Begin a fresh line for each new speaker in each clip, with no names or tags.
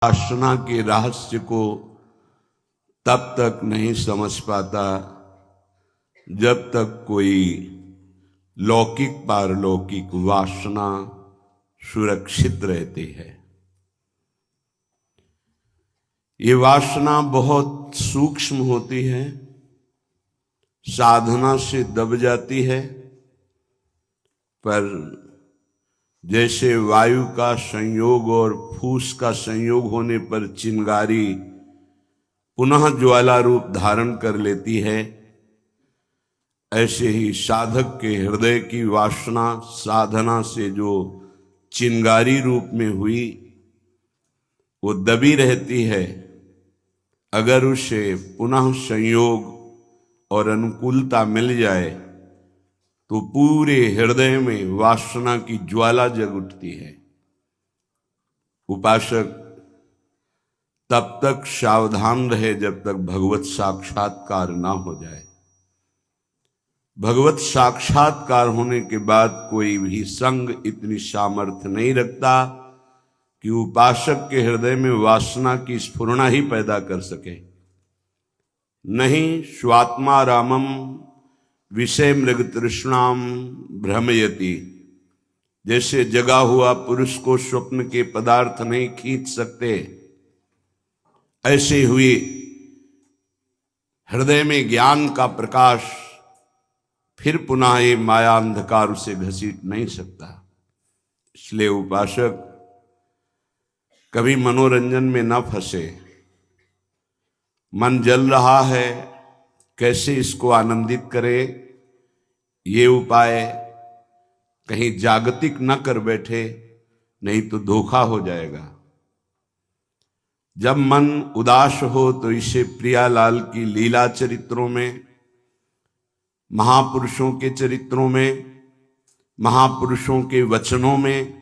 वासना के रहस्य को तब तक नहीं समझ पाता जब तक कोई लौकिक पारलौकिक वासना सुरक्षित रहती है। ये वासना बहुत सूक्ष्म होती है, साधना से दब जाती है, पर जैसे वायु का संयोग और फूस का संयोग होने पर चिंगारी पुनः ज्वाला रूप धारण कर लेती है, ऐसे ही साधक के हृदय की वासना साधना से जो चिंगारी रूप में हुई वो दबी रहती है। अगर उसे पुनः संयोग और अनुकूलता मिल जाए तो पूरे हृदय में वासना की ज्वाला जग उठती है। उपासक तब तक सावधान रहे जब तक भगवत साक्षात्कार ना हो जाए। भगवत साक्षात्कार होने के बाद कोई भी संग इतनी सामर्थ्य नहीं रखता कि उपासक के हृदय में वासना की स्फुरणा ही पैदा कर सके। नहीं, स्वात्मा रामम विषय मृग तृष्णाम भ्रमयति। जैसे जगा हुआ पुरुष को स्वप्न के पदार्थ नहीं खींच सकते, ऐसे हुए हृदय में ज्ञान का प्रकाश फिर पुनः ये माया अंधकार उसे घसीट नहीं सकता। इसलिए उपासक कभी मनोरंजन में न फंसे। मन जल रहा है, कैसे इसको आनंदित करे, ये उपाय कहीं जागतिक न कर बैठे, नहीं तो धोखा हो जाएगा। जब मन उदास हो तो इसे प्रियालाल की लीला चरित्रों में, महापुरुषों के चरित्रों में, महापुरुषों के वचनों में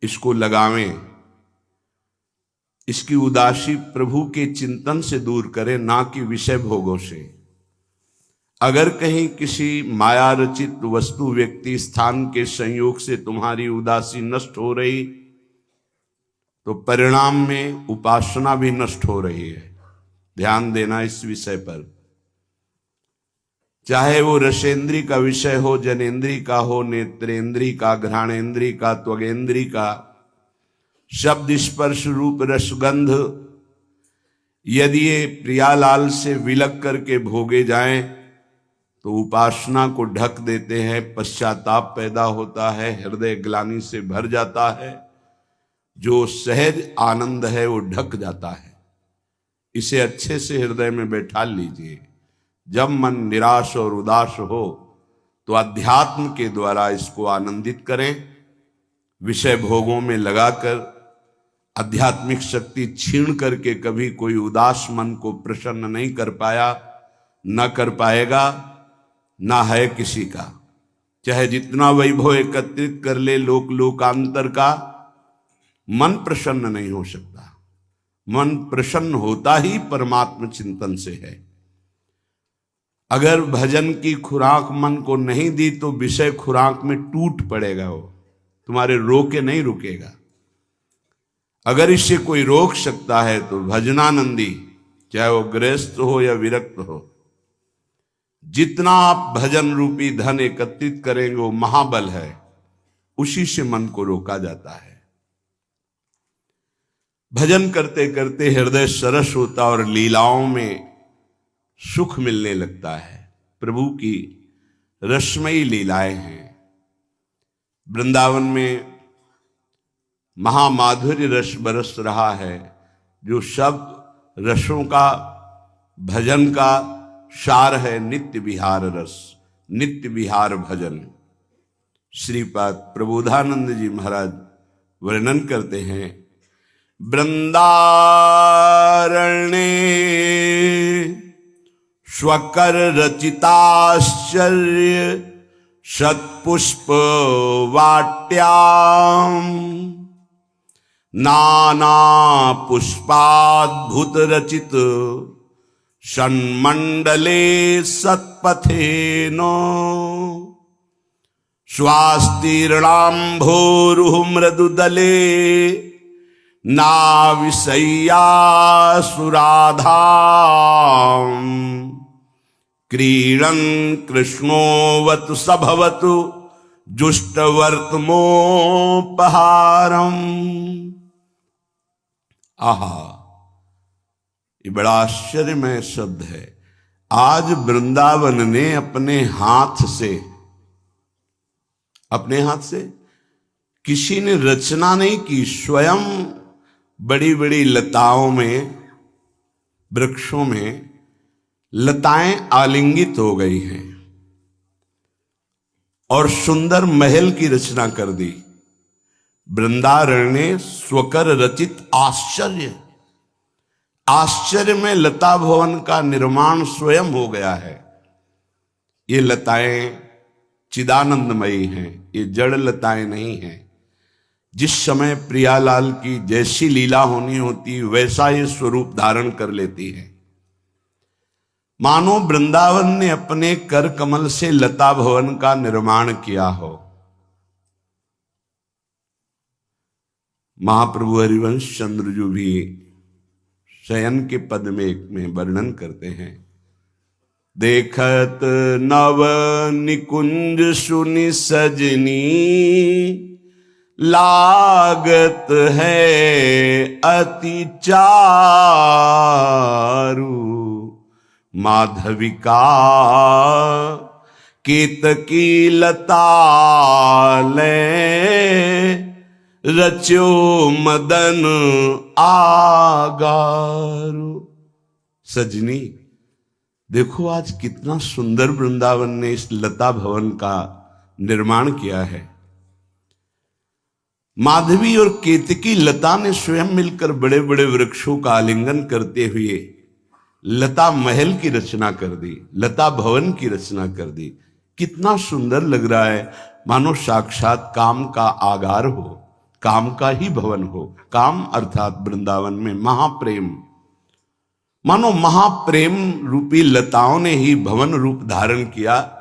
इसको लगावें। इसकी उदासी प्रभु के चिंतन से दूर करें, ना कि विषय भोगों से। अगर कहीं किसी माया रचित वस्तु व्यक्ति स्थान के संयोग से तुम्हारी उदासी नष्ट हो रही तो परिणाम में उपासना भी नष्ट हो रही है। ध्यान देना इस विषय पर। चाहे वो रसेंद्री का विषय हो, जनेन्द्री का हो, नेत्रेंद्री का, घ्राणेन्द्री का, त्वगेन्द्री का, शब्द स्पर्श रूप रसगंध, यदि ये प्रियालाल से विलग करके भोगे जाएं तो उपासना को ढक देते हैं। पश्चाताप पैदा होता है, हृदय ग्लानि से भर जाता है, जो सहज आनंद है वो ढक जाता है। इसे अच्छे से हृदय में बैठा लीजिए। जब मन निराश और उदास हो तो अध्यात्म के द्वारा इसको आनंदित करें। विषय भोगों में लगाकर आध्यात्मिक शक्ति छीन करके कभी कोई उदास मन को प्रसन्न नहीं कर पाया, न कर पाएगा, ना है किसी का। चाहे जितना वैभव एकत्रित कर ले लोक लोकांतर का, मन प्रसन्न नहीं हो सकता। मन प्रसन्न होता ही परमात्म चिंतन से है। अगर भजन की खुराक मन को नहीं दी तो विषय खुराक में टूट पड़ेगा, वो तुम्हारे रोके नहीं रुकेगा। अगर इसे कोई रोक सकता है तो भजनानंदी, चाहे वो गृहस्थ हो या विरक्त हो, जितना आप भजन रूपी धन एकत्रित करेंगे वो महाबल है, उसी से मन को रोका जाता है। भजन करते करते हृदय सरस होता और लीलाओं में सुख मिलने लगता है। प्रभु की रसमयी लीलाएं हैं। वृंदावन में महामाधुर्य रस बरस रहा है, जो सब रसों का भजन का सार है। नित्य विहार रस, नित्य विहार भजन। श्रीपाद प्रबोधानंद जी महाराज वर्णन करते हैं, वृंदारण्ये स्वकर रचिताश्चर्य शतपुष्प वाट्याम नाना पुष्पाद्भुत रचित षण्मण्डले सत्पथेनो स्वास्तीर्णाम्भोरुह मृदुदले नाविशय्या सुराधा क्रीडन् कृष्णोवतु सभवतु जुष्टवर्तमोपहारम। आहा, ये बड़ा आश्चर्यमय शब्द है। आज वृंदावन ने अपने हाथ से किसी ने रचना नहीं की, स्वयं बड़ी बड़ी लताओं में, वृक्षों में लताएं आलिंगित हो गई हैं और सुंदर महल की रचना कर दी। वृंदारण्य ने स्वकर रचित आश्चर्य में लता भवन का निर्माण स्वयं हो गया है। ये लताएं चिदानंदमयी हैं, ये जड़ लताएं नहीं हैं। जिस समय प्रियालाल की जैसी लीला होनी होती वैसा ये स्वरूप धारण कर लेती है। मानो वृंदावन ने अपने कर कमल से लता भवन का निर्माण किया हो। महाप्रभु हरिवंश चंद्रजू भी शयन के पद में एक में वर्णन करते हैं। देखत नव निकुंज सुनि सजनी, लागत है अति चारु। माधविका केतकी लता ले, रच्यो मदन आगारू। सजनी, देखो आज कितना सुंदर वृंदावन ने इस लता भवन का निर्माण किया है। माधवी और केतकी लता ने स्वयं मिलकर बड़े बड़े वृक्षों का आलिंगन करते हुए लता महल की रचना कर दी, लता भवन की रचना कर दी। कितना सुंदर लग रहा है, मानो साक्षात काम का आगार हो, काम का ही भवन हो। काम अर्थात वृंदावन में महाप्रेम, मानो महाप्रेम रूपी लताओं ने ही भवन रूप धारण किया।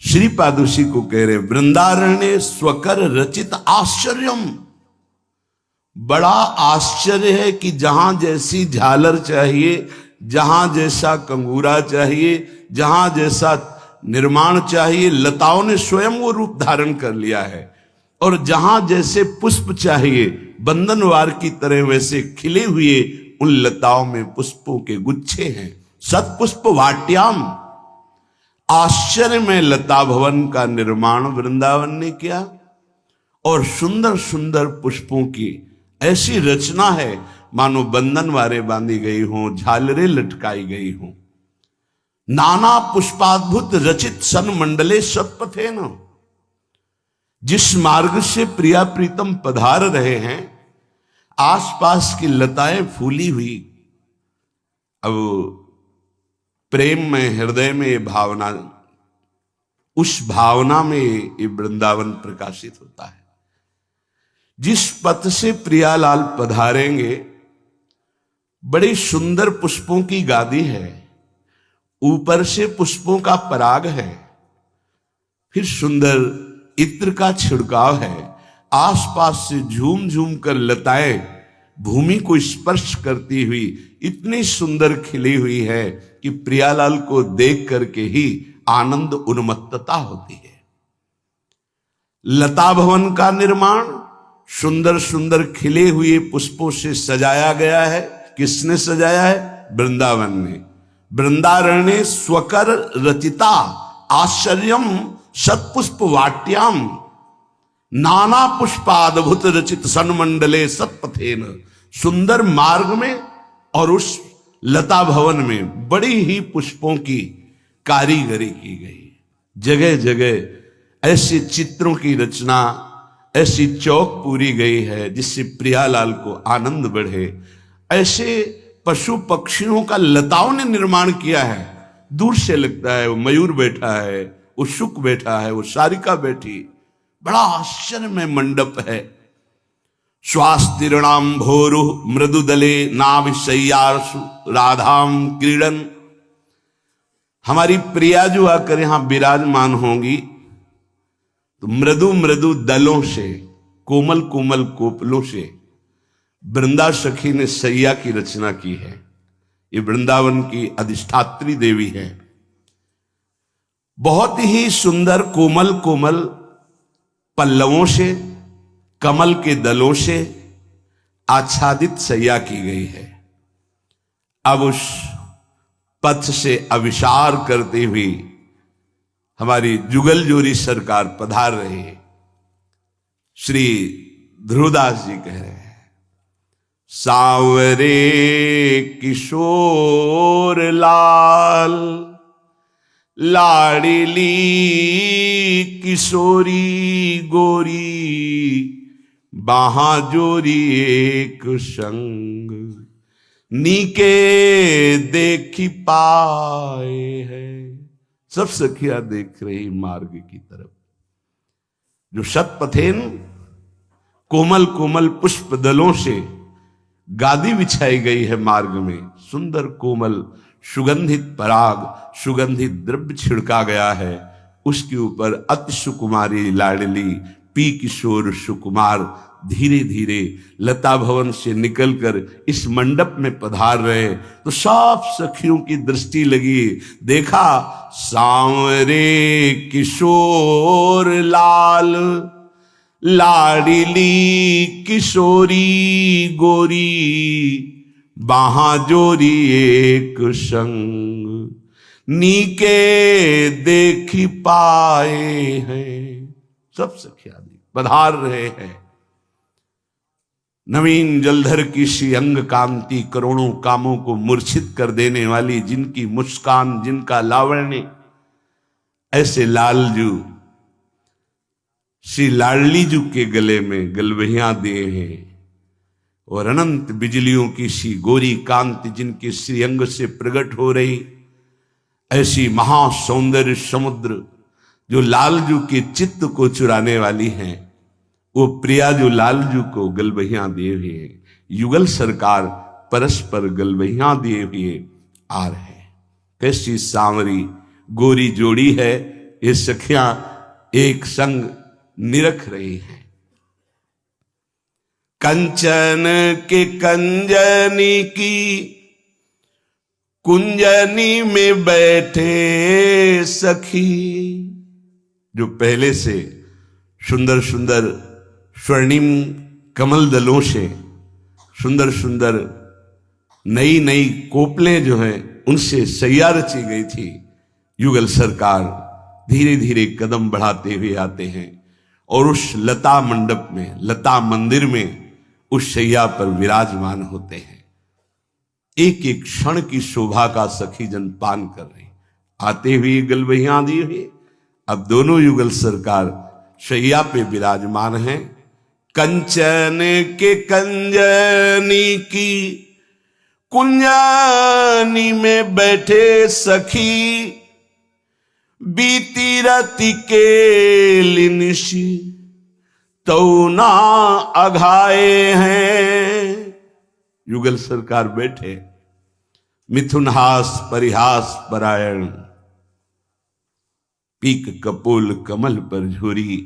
श्री पादुषी को कह रहे, वृंदारण्य स्वकर रचित आश्चर्यम। बड़ा आश्चर्य है कि जहां जैसी झालर चाहिए, जहां जैसा कंगूरा चाहिए, जहां जैसा निर्माण चाहिए, लताओं ने स्वयं वो रूप धारण कर लिया है। और जहां जैसे पुष्प चाहिए, बंधनवार की तरह वैसे खिले हुए उन लताओं में पुष्पों के गुच्छे हैं। सतपुष्प वाट्याम, आश्चर्य में लता भवन का निर्माण वृंदावन ने किया। और सुंदर सुंदर पुष्पों की ऐसी रचना है, मानो बंधनवारें बांधी गई हों, झालरें लटकाई गई हों। नाना पुष्पाद्भुत रचित सन मंडले सत्पथे न। जिस मार्ग से प्रिया प्रीतम पधार रहे हैं, आसपास की लताएं फूली हुई। अब प्रेम में, हृदय में ये भावना, उस भावना में ये वृंदावन प्रकाशित होता है। जिस पथ से प्रियालाल पधारेंगे, बड़ी सुंदर पुष्पों की गादी है, ऊपर से पुष्पों का पराग है, फिर सुंदर इत्र का छिड़काव है, आसपास से झूम झूम कर लताएं भूमि को स्पर्श करती हुई इतनी सुंदर खिली हुई है कि प्रियालाल को देख करके ही आनंद उन्मत्तता होती है। लता भवन का निर्माण सुंदर सुंदर खिले हुए पुष्पों से सजाया गया है। किसने सजाया है? वृंदावन ने। वृंदारण्य स्वकर रचिता आश्चर्यम सत्पुष्प वाट्याम, नाना पुष्पाद्भुत रचित सन्मंडले सत्पथेन। सुंदर मार्ग में और उस लता भवन में बड़ी ही पुष्पों की कारीगरी की गई। जगह जगह ऐसे चित्रों की रचना, ऐसी चौक पूरी गई है जिससे प्रियालाल को आनंद बढ़े। ऐसे पशु पक्षियों का लताओं ने निर्माण किया है। दूर से लगता है वो मयूर बैठा है, वो शुक बैठा है, वो सारिका बैठी। बड़ा आश्चर्य में मंडप है। स्वास्तिरणाम भोरु मृदुदले नाभिशय्यासु राधाम क्रीडन। हमारी प्रिया जो आकर यहां विराजमान होंगी तो मृदु मृदु दलों से, कोमल कोमल कोपलों से वृंदा सखी ने सैया की रचना की है। ये वृंदावन की अधिष्ठात्री देवी है। बहुत ही सुंदर कोमल कोमल पल्लवों से, कमल के दलों से आच्छादित सैया की गई है। अब उस पथ से अविचार करते हुए हमारी जुगल जोरी सरकार पधार रहे हैं। श्री ध्रुवदास जी कह रहे हैं, सांवरे किशोर लाल, लाडली किशोरी गोरी, बाहाजोरी एक संग, नीके देखी पाए है। सब सखियां देख रही मार्ग की तरफ। जो शतपथेन कोमल कोमल पुष्प दलों से गादी बिछाई गई है मार्ग में, सुंदर कोमल सुगंधित पराग, सुगंधित द्रव्य छिड़का गया है। उसके ऊपर अति सुकुमारी लाडली पी किशोर सुकुमार धीरे धीरे लता भवन से निकलकर इस मंडप में पधार रहे। तो सब सखियों की दृष्टि लगी, देखा सांवरे किशोर लाल, लाडली किशोरी गोरी, बाहाजोरी एक संग, नीके देखी पाए हैं। सब सखियां पधार रहे हैं। नवीन जलधर की सी अंग कांति, करोड़ों कामों को मूर्छित कर देने वाली, जिनकी मुस्कान, जिनका लावण्य, ऐसे लालजू श्री लाडली जू के गले में गलवहियां दिए हैं। और अनंत बिजलियों की सी गोरी कांति जिनके श्रीअंग से प्रकट हो रही, ऐसी महासौंदर्य समुद्र जो लालजू के चित्त को चुराने वाली हैं, वो प्रिया जो लालजू को गलबहियां दिए हुए युगल सरकार परस्पर गलबहियां दिए हुए आ रहे। कैसी सांवरी गोरी जोड़ी है, ये सखियां एक संग निरख रही हैं। कंचन के कंजनी की कुंजनी में बैठे सखी, जो पहले से सुंदर सुंदर स्वर्णिम कमल दलों से सुंदर सुंदर नई नई कोपलें जो हैं उनसे सैया रची गई थी, युगल सरकार धीरे धीरे कदम बढ़ाते हुए आते हैं और उस लता मंडप में, लता मंदिर में उस शैया पर विराजमान होते हैं। एक एक क्षण की शोभा का सखी जन पान कर रहे, आते हुए गलबहियां दी हुई। अब दोनों युगल सरकार शैया पे विराजमान हैं। कंचन के कंजनी की कुंजानी में बैठे सखी, बीती राति के लिनिशी तो ना अघाए हैं। युगल सरकार बैठे, मिथुनहास परिहास परायण, पीक कपोल कमल पर झूरी,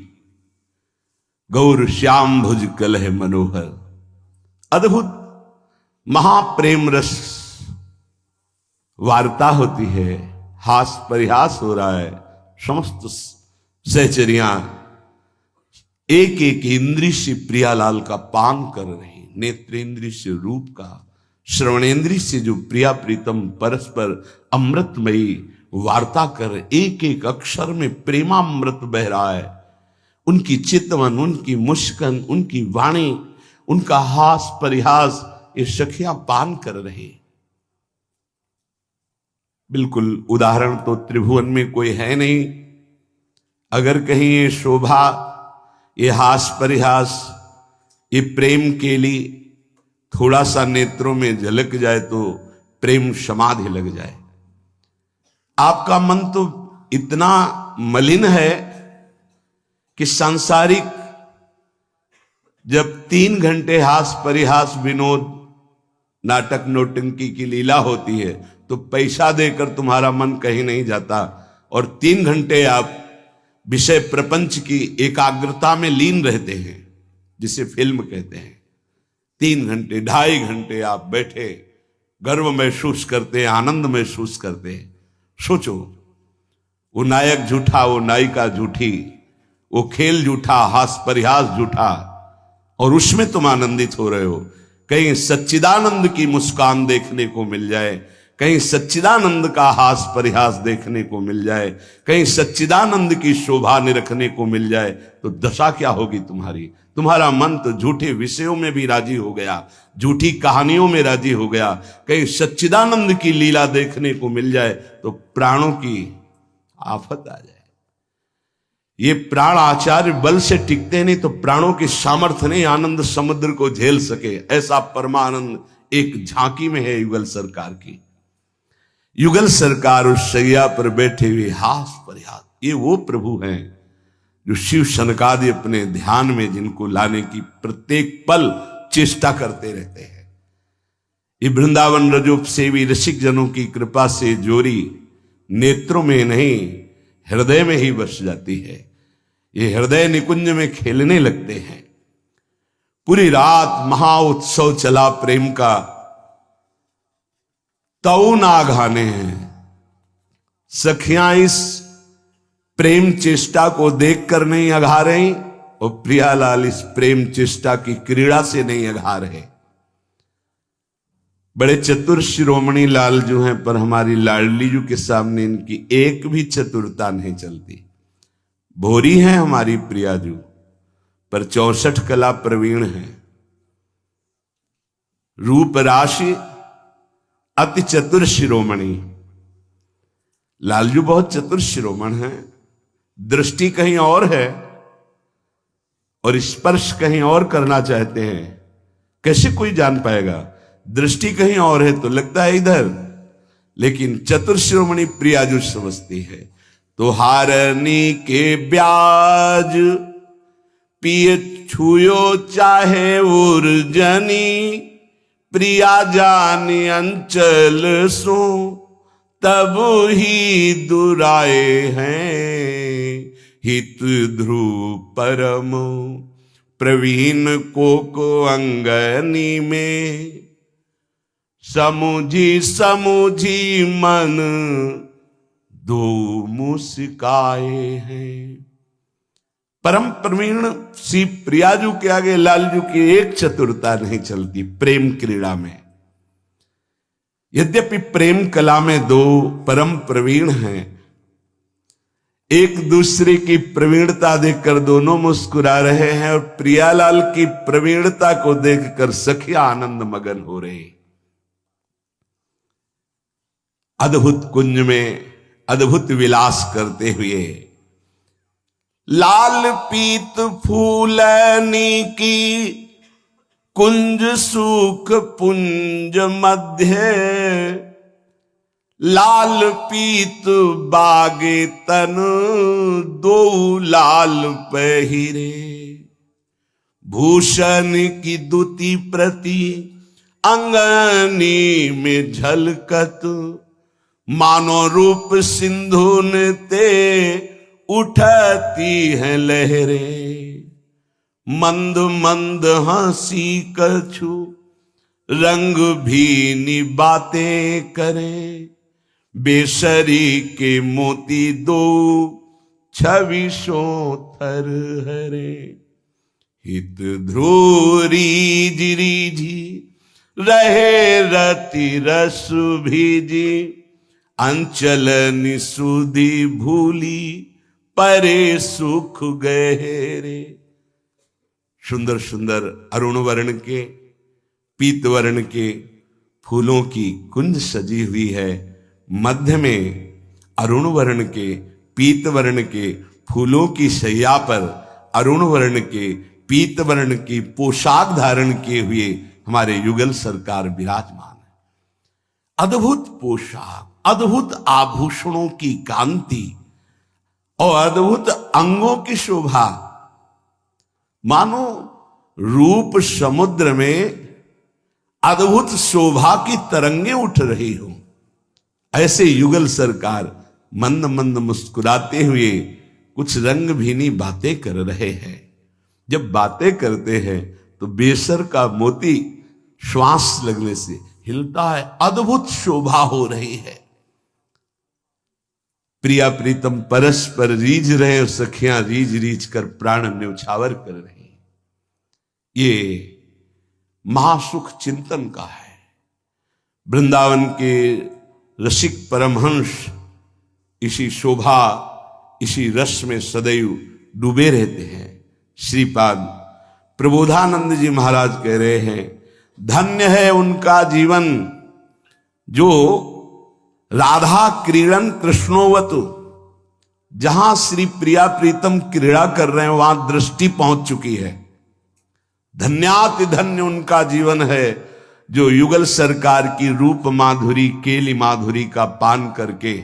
गौर श्याम भुज कलह मनोहर। अद्भुत महाप्रेम रस वार्ता होती है, हास परिहास हो रहा है। समस्त सहचरियां एक एक इंद्रिय से प्रियालाल का पान कर रही, नेत्रेंद्रिय से रूप का, श्रवणेंद्रिय से जो प्रिया प्रीतम परस्पर अमृतमयी वार्ता कर, एक एक अक्षर में प्रेमामृत बह रहा है। उनकी चितवन, उनकी मुस्कान, उनकी वाणी, उनका हास परिहास, ये सखियां पान कर रहे। बिल्कुल उदाहरण तो त्रिभुवन में कोई है नहीं। अगर कहीं ये शोभा, ये हास परिहास, ये प्रेम के लिए थोड़ा सा नेत्रों में झलक जाए तो प्रेम समाधि लग जाए। आपका मन तो इतना मलिन है कि सांसारिक जब 3 घंटे हास परिहास विनोद नाटक नौटंकी की लीला होती है तो पैसा देकर तुम्हारा मन कहीं नहीं जाता, और 3 घंटे आप विषय प्रपंच की एकाग्रता में लीन रहते हैं, जिसे फिल्म कहते हैं। 3 घंटे 2.5 घंटे आप बैठे गर्व महसूस करते हैं, आनंद महसूस करते हैं। सोचो, वो नायक झूठा, वो नायिका झूठी, वो खेल झूठा, हास परिहास झूठा, और उसमें तुम आनंदित हो रहे हो। कहीं सच्चिदानंद की मुस्कान देखने को मिल जाए, कहीं सच्चिदानंद का हास परिहास देखने को मिल जाए, कहीं सच्चिदानंद की शोभा निरखने को मिल जाए, तो दशा क्या होगी तुम्हारी। तुम्हारा मन तो झूठे विषयों में भी राजी हो गया, झूठी कहानियों में राजी हो गया। कहीं सच्चिदानंद की लीला देखने को मिल जाए तो प्राणों की आफत आ जाए। ये प्राण आचार्य बल से टिकते नहीं, तो प्राणों की सामर्थ्य नहीं आनंद समुद्र को झेल सके। ऐसा परमानंद एक झांकी में है युगल सरकार की। युगल सरकार उस शैया पर बैठे हुए हास परिहास, ये वो प्रभु हैं जो शिव सनकादि अपने ध्यान में जिनको लाने की प्रत्येक पल चेष्टा करते रहते हैं। ये वृंदावन रजोप सेवी रसिक जनों की कृपा से जोरी नेत्रों में नहीं हृदय में ही बस जाती है। ये हृदय निकुंज में खेलने लगते हैं। पूरी रात महाउत्सव चला प्रेम का, तऊ ना घाने हैं। सखियां इस प्रेम चेष्टा को देखकर नहीं अघा रही, और प्रियालाल इस प्रेम चेष्टा की क्रीड़ा से नहीं अघा रहे। बड़े चतुर शिरोमणि लाल जो हैं, पर हमारी लाडली जी के सामने इनकी एक भी चतुरता नहीं चलती। भोरी हैं हमारी प्रियाजू, पर 64 कला प्रवीण हैं। रूप राशि अति चतुर शिरोमणि। लालजू बहुत चतुर शिरोमण हैं। दृष्टि कहीं और है और स्पर्श कहीं और करना चाहते हैं। कैसे कोई जान पाएगा? दृष्टि कहीं और है तो लगता है इधर, लेकिन चतुर शिरोमणि प्रियाजू समझती है। तो हारनी के ब्याज पिए छुयो चाहे उर्जनी, प्रिया जानी अंचल सो तब ही दुराए हैं। हित ध्रुव परम प्रवीण को अंगनी में, समुझी समुझी मन दो मुस्काए हैं। परम प्रवीण श्री प्रियाजू के आगे लालजू की एक चतुरता नहीं चलती प्रेम क्रीड़ा में। यद्यपि प्रेम कला में दो परम प्रवीण हैं, एक दूसरे की प्रवीणता देखकर दोनों मुस्कुरा रहे हैं, और प्रियालाल की प्रवीणता को देखकर सखिया आनंद मगन हो रहे। अद्भुत कुंज में अद्भुत विलास करते हुए लाल पीत फूलनी की कुंज सुख पुंज मध्य, लाल पीत बागे तन दो लाल पहिरे, भूषण की दुति प्रति अंगनी में झलकत, मानो रूप सिंधु ते उठती है लहरें। मंद मंद हंसी कछु रंग भी बातें करे, बेसरी के मोती दो छवि सो थर हरे। हित ध्रुरी जिरीझी रहे रति रस भीजी, अंचल निसुधि भूली परे सुख गहरे। सुंदर सुंदर अरुण वर्ण के पीत वर्ण के फूलों की कुंज सजी हुई है। मध्य में अरुण वर्ण के पीत वर्ण के फूलों की शैया पर अरुण वर्ण के पीत वर्ण की पोशाक धारण किए हुए हमारे युगल सरकार विराजमान है। अद्भुत पोशाक, अद्भुत आभूषणों की कांति और अद्भुत अंगों की शोभा, मानो रूप समुद्र में अद्भुत शोभा की तरंगें उठ रही हो। ऐसे युगल सरकार मंद मंद मुस्कुराते हुए कुछ रंग भीनी बातें कर रहे हैं। जब बातें करते हैं तो बेसर का मोती श्वास लगने से हिलता है, अद्भुत शोभा हो रही है। प्रिया प्रीतम परस्पर रीझ रहे और सखियां रीझ रीझ कर प्राण न्यौछावर कर रही। ये महासुख चिंतन का है। वृंदावन के रसिक परमहंस इसी शोभा, इसी रस में सदैव डूबे रहते हैं। श्रीपाद प्रबोधानंद जी महाराज कह रहे हैं, धन्य है उनका जीवन जो राधा क्रीड़न कृष्णोवतु, जहां श्री प्रिया प्रीतम क्रीड़ा कर रहे हैं वहां दृष्टि पहुंच चुकी है। धन्याति धन्य उनका जीवन है जो युगल सरकार की रूप माधुरी, केली माधुरी का पान करके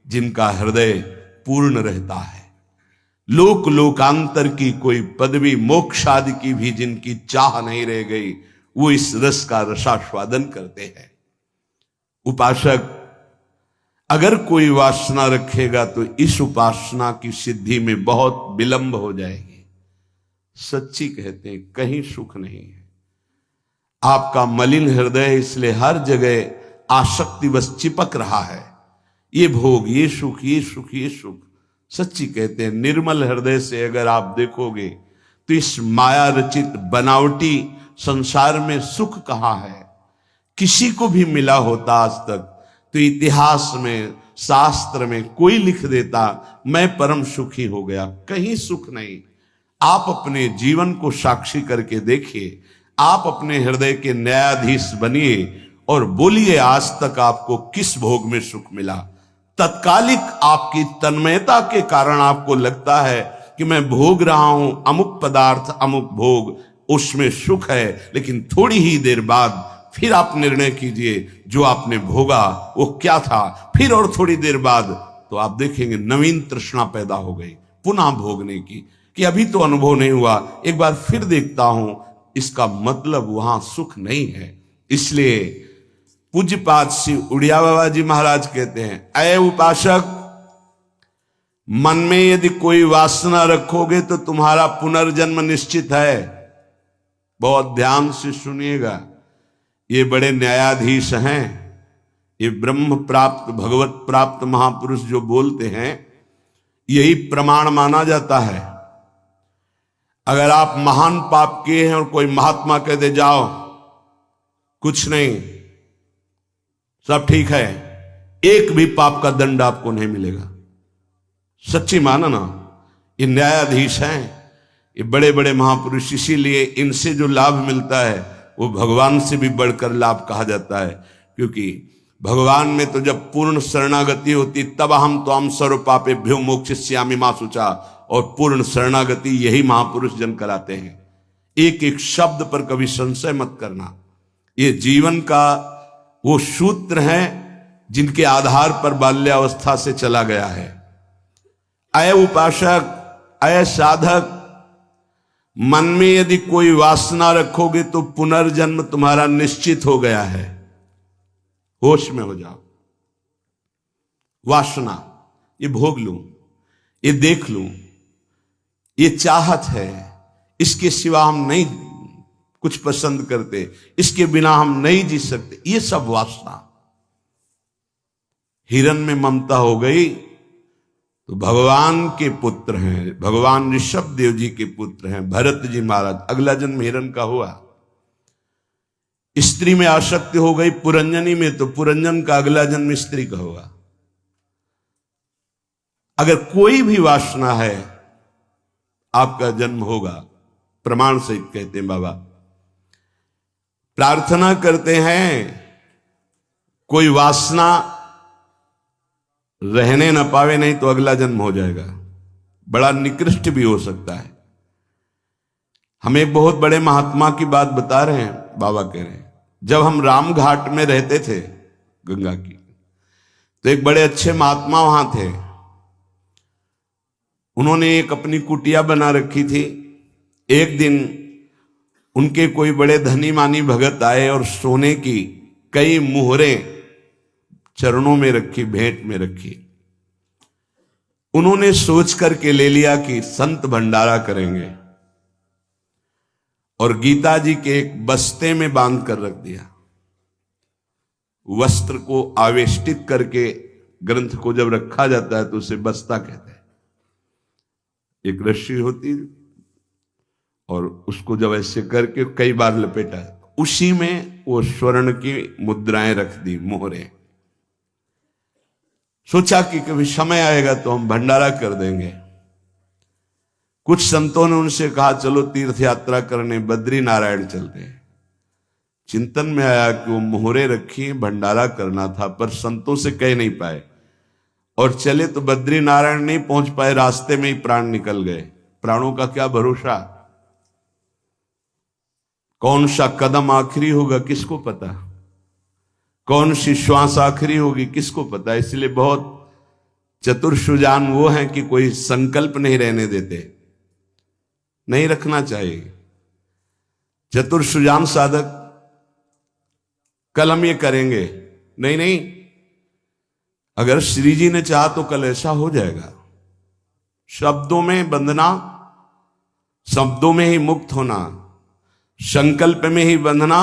जिनका हृदय पूर्ण रहता है। लोक लोकांतर की कोई पदवी, मोक्ष आदि की भी जिनकी चाह नहीं रह गई, वो इस रस का रसास्वादन करते हैं। उपासक अगर कोई वासना रखेगा तो इस उपासना की सिद्धि में बहुत विलंब हो जाएगी। सच्ची कहते हैं, कहीं सुख नहीं है। आपका मलिन हृदय इसलिए हर जगह आसक्ति बस चिपक रहा है, ये भोग, ये सुख, ये सुख, ये सुख। सच्ची कहते हैं, निर्मल हृदय से अगर आप देखोगे तो इस माया रचित बनावटी संसार में सुख कहाँ है। किसी को भी मिला होता आज तक तो इतिहास में, शास्त्र में कोई लिख देता मैं परम सुखी हो गया। कहीं सुख नहीं। आप अपने जीवन को साक्षी करके देखिए, आप अपने हृदय के न्यायाधीश बनिए और बोलिए आज तक आपको किस भोग में सुख मिला। तत्कालिक आपकी तन्मयता के कारण आपको लगता है कि मैं भोग रहा हूं अमुक पदार्थ, अमुक भोग, उसमें सुख है, लेकिन थोड़ी ही देर बाद फिर आप निर्णय कीजिए जो आपने भोगा वो क्या था। फिर और थोड़ी देर बाद तो आप देखेंगे नवीन तृष्णा पैदा हो गई पुनः भोगने की, कि अभी तो अनुभव नहीं हुआ, एक बार फिर देखता हूं। इसका मतलब वहां सुख नहीं है। इसलिए पूज्यपाद श्री उड़िया बाबा जी महाराज कहते हैं, अय उपासक, मन में यदि कोई वासना रखोगे तो तुम्हारा पुनर्जन्म निश्चित है। बहुत ध्यान से सुनिएगा, ये बड़े न्यायाधीश हैं, ये ब्रह्म प्राप्त, भगवत प्राप्त महापुरुष जो बोलते हैं, यही प्रमाण माना जाता है। अगर आप महान पाप किए हैं और कोई महात्मा कह दे जाओ कुछ नहीं, सब ठीक है, एक भी पाप का दंड आपको नहीं मिलेगा। सच्ची माना ना, ये न्यायाधीश हैं, ये बड़े बड़े महापुरुष, इसीलिए इनसे जो लाभ मिलता है वो भगवान से भी बढ़कर लाभ कहा जाता है। क्योंकि भगवान में तो जब पूर्ण शरणागति होती तब हम तो हम सर्व पापेभ्यो मोक्षयिष्यामि मा शुचा, और पूर्ण शरणागति यही महापुरुष जन कराते हैं। एक एक शब्द पर कभी संशय मत करना। ये जीवन का वो सूत्र है जिनके आधार पर बाल्यावस्था से चला गया है। अय उपासक, अय साधक, मन में यदि कोई वासना रखोगे तो पुनर्जन्म तुम्हारा निश्चित हो गया है। होश में हो जाओ। वासना, ये भोग लूं, ये देख लूं, ये चाहत है, इसके सिवा हम नहीं कुछ पसंद करते, इसके बिना हम नहीं जी सकते, ये सब वासना। हिरण में ममता हो गई तो भगवान के पुत्र हैं, भगवान ऋषभ देव जी के पुत्र हैं भरत जी महाराज, अगला जन्म हिरण का हुआ। स्त्री में आसक्ति हो गई पुरंजनी में, तो पुरंजन का अगला जन्म स्त्री का होगा। अगर कोई भी वासना है आपका जन्म होगा, प्रमाण से कहते हैं बाबा। प्रार्थना करते हैं कोई वासना रहने न पावे, नहीं तो अगला जन्म हो जाएगा, बड़ा निकृष्ट भी हो सकता है। हम एक बहुत बड़े महात्मा की बात बता रहे हैं। बाबा कह रहे हैं, जब हम राम घाट में रहते थे गंगा की, तो एक बड़े अच्छे महात्मा वहां थे। उन्होंने एक अपनी कुटिया बना रखी थी। एक दिन उनके कोई बड़े धनी मानी भगत आए और सोने की कई मुहरें चरणों में रखी, भेंट में रखी। उन्होंने सोच करके ले लिया कि संत भंडारा करेंगे। और गीता जी के एक बस्ते में बांध कर रख दिया। वस्त्र को आवेष्टित करके ग्रंथ को जब रखा जाता है तो उसे बस्ता कहते हैं। एक रस्सी होती और उसको जब ऐसे करके कई बार लपेटा, उसी में वो स्वर्ण की मुद्राएं रख दी, मोहरें। सोचा कि कभी समय आएगा तो हम भंडारा कर देंगे। कुछ संतों ने उनसे कहा चलो तीर्थ यात्रा करने बद्री नारायण चलते हैं। चिंतन में आया कि वो मोहरे रखी, भंडारा करना था, पर संतों से कह नहीं पाए और चले तो बद्री नारायण नहीं पहुंच पाए, रास्ते में ही प्राण निकल गए। प्राणों का क्या भरोसा, कौन सा कदम आखिरी होगा किसको पता, कौन सी श्वास आखिरी होगी किसको पता। इसलिए बहुत चतुर सुजान वो हैं कि कोई संकल्प नहीं रहने देते, नहीं रखना चाहिए। चतुर सुजान साधक कल हम ये करेंगे, नहीं नहीं, अगर श्री जी ने चाहा तो कल ऐसा हो जाएगा। शब्दों में बंधना, शब्दों में ही मुक्त होना, संकल्प में ही बंधना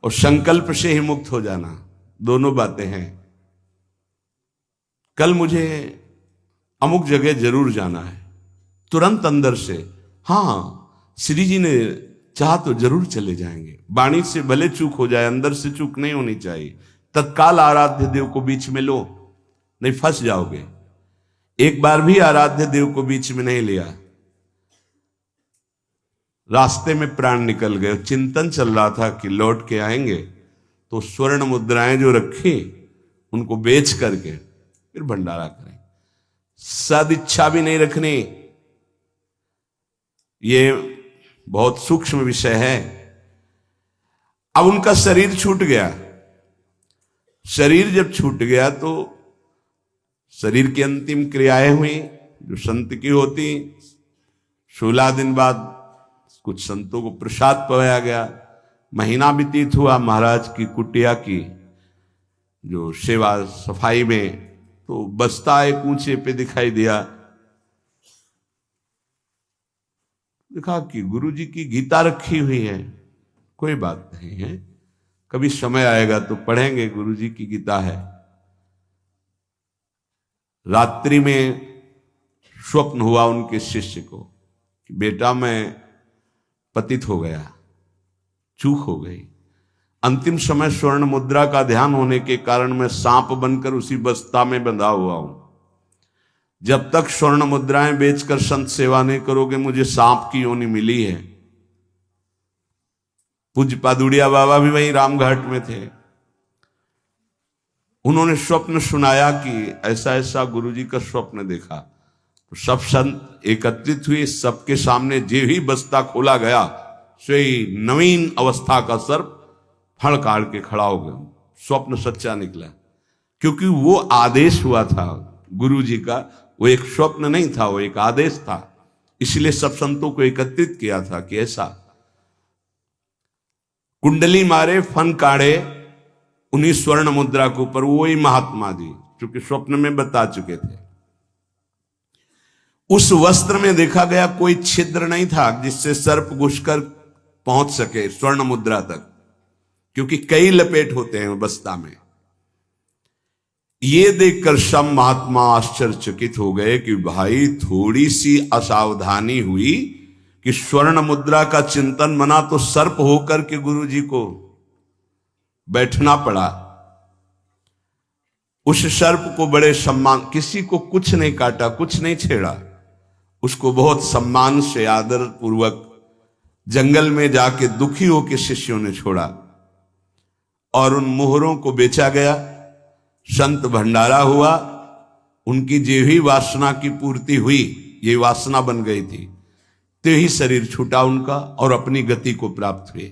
और संकल्प से ही मुक्त हो जाना, दोनों बातें हैं। कल मुझे अमुक जगह जरूर जाना है, तुरंत अंदर से हाँ श्री जी ने चाहा तो जरूर चले जाएंगे। वाणी से भले चूक हो जाए, अंदर से चूक नहीं होनी चाहिए। तत्काल आराध्य देव को बीच में लो, नहीं फंस जाओगे। एक बार भी आराध्य देव को बीच में नहीं लिया, रास्ते में प्राण निकल गए। चिंतन चल रहा था कि लौट के आएंगे तो स्वर्ण मुद्राएं जो रखी उनको बेच करके फिर भंडारा करें। सदिच्छा भी नहीं रखनी, ये बहुत सूक्ष्म विषय है। अब उनका शरीर छूट गया। शरीर जब छूट गया तो शरीर की अंतिम क्रियाएं हुई जो संत की होती। 16 दिन बाद कुछ संतों को प्रसाद पवाया गया। महीना व्यतीत हुआ महाराज की कुटिया की जो सेवा सफाई में, तो बस्ता एक ऊंचे पे दिखाई दिया। देखा कि गुरु जी की गीता रखी हुई है। कोई बात नहीं है, कभी समय आएगा तो पढ़ेंगे, गुरु जी की गीता है। रात्रि में स्वप्न हुआ उनके शिष्य को कि बेटा मैं पतित हो गया, चूक हो गई। अंतिम समय स्वर्ण मुद्रा का ध्यान होने के कारण मैं सांप बनकर उसी बस्ता में बंधा हुआ हूं। जब तक स्वर्ण मुद्राएं बेचकर संत सेवा नहीं करोगे, मुझे सांप की योनि मिली है। पूज्य पादुड़िया बाबा भी वहीं रामघाट में थे। उन्होंने स्वप्न सुनाया कि ऐसा ऐसा गुरुजी का स्वप्न देखा। तो सब संत एकत्रित हुए, सबके सामने जे ही बस्ता खोला गया, सोई नवीन अवस्था का सर्प फड़ काट के खड़ा हो गया। स्वप्न सच्चा निकला, क्योंकि वो आदेश हुआ था गुरु जी का। वो एक स्वप्न नहीं था, वो एक आदेश था। इसलिए सब संतों को एकत्रित किया था कि ऐसा कुंडली मारे फन काढ़े उन्हीं स्वर्ण मुद्रा के ऊपर वही महात्मा जी, क्योंकि स्वप्न में बता चुके थे। उस वस्त्र में देखा गया कोई छिद्र नहीं था जिससे सर्प घुसकर पहुंच सके स्वर्ण मुद्रा तक, क्योंकि कई लपेट होते हैं बस्ता में। ये देखकर सब महात्मा आश्चर्यचकित हो गए कि भाई थोड़ी सी असावधानी हुई कि स्वर्ण मुद्रा का चिंतन बना तो सर्प होकर के गुरु जी को बैठना पड़ा। उस सर्प को बड़े सम्मान, किसी को कुछ नहीं काटा, कुछ नहीं छेड़ा, उसको बहुत सम्मान से आदर पूर्वक जंगल में जाके दुखी होकर शिष्यों ने छोड़ा और उन मोहरों को बेचा गया। संत भंडारा हुआ, उनकी जो ही वासना की पूर्ति हुई, ये वासना बन गई थी, तो ही शरीर छूटा उनका और अपनी गति को प्राप्त हुए।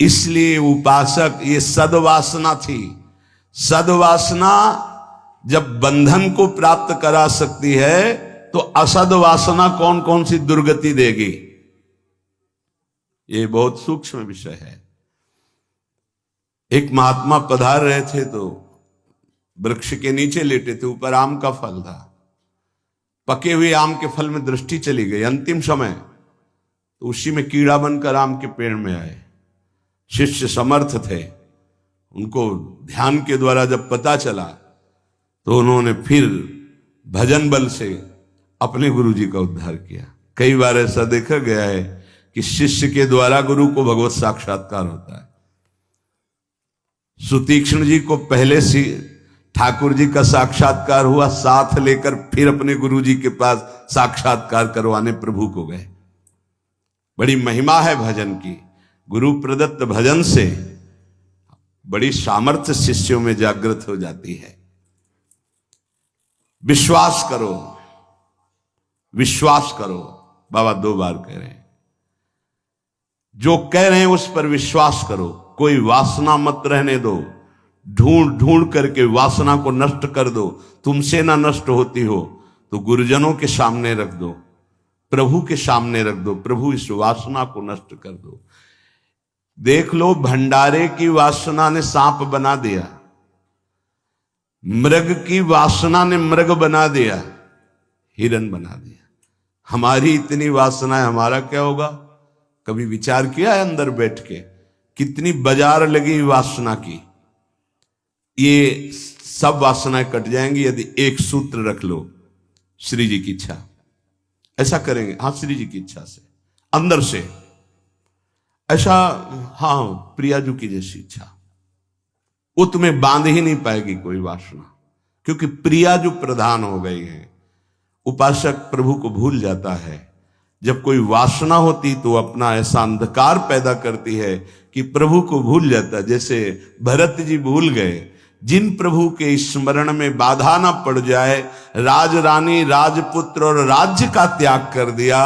इसलिए उपासक, ये सद्वासना थी। सद्वासना जब बंधन को प्राप्त करा सकती है तो असद्वासना कौन कौन सी दुर्गति देगी, ये बहुत सूक्ष्म विषय है। एक महात्मा पधार रहे थे तो वृक्ष के नीचे लेटे थे, ऊपर आम का फल था। पके हुए आम के फल में दृष्टि चली गई, अंतिम समय। तो उसी में कीड़ा बनकर आम के पेड़ में आए। शिष्य समर्थ थे, उनको ध्यान के द्वारा जब पता चला तो उन्होंने फिर भजन बल से अपने गुरु जी का उद्धार किया। कई बार ऐसा देखा गया है कि शिष्य के द्वारा गुरु को भगवत साक्षात्कार होता है। सुतीक्ष्ण जी को पहले से ठाकुर जी का साक्षात्कार हुआ, साथ लेकर फिर अपने गुरु जी के पास साक्षात्कार करवाने प्रभु को गए। बड़ी महिमा है भजन की। गुरु प्रदत्त भजन से बड़ी सामर्थ्य शिष्यों में जागृत हो जाती है। विश्वास करो, विश्वास करो, बाबा 2 बार कह रहे हैं। जो कह रहे हैं उस पर विश्वास करो। कोई वासना मत रहने दो, ढूंढ ढूंढ करके वासना को नष्ट कर दो। तुमसे ना नष्ट होती हो तो गुरुजनों के सामने रख दो, प्रभु के सामने रख दो। प्रभु इस वासना को नष्ट कर दो। देख लो, भंडारे की वासना ने सांप बना दिया, मृग की वासना ने मृग बना दिया, हिरन बना दिया। हमारी इतनी वासना है, हमारा क्या होगा? कभी विचार किया है अंदर बैठ के? कितनी बाजार लगी वासना की। ये सब वासनाएं कट जाएंगी यदि एक सूत्र रख लो, श्री जी की इच्छा। ऐसा करेंगे, हाँ, श्री जी की इच्छा से, अंदर से ऐसा, हाँ, प्रियाजू की जैसी इच्छा। वो तुम्हें बांध ही नहीं पाएगी कोई वासना, क्योंकि प्रियाजू प्रधान हो गई है। उपासक प्रभु को भूल जाता है। जब कोई वासना होती तो अपना ऐसा अंधकार पैदा करती है कि प्रभु को भूल जाता। जैसे भरत जी भूल गए, जिन प्रभु के स्मरण में बाधा ना पड़ जाए, राज रानी, राजपुत्र और राज्य का त्याग कर दिया।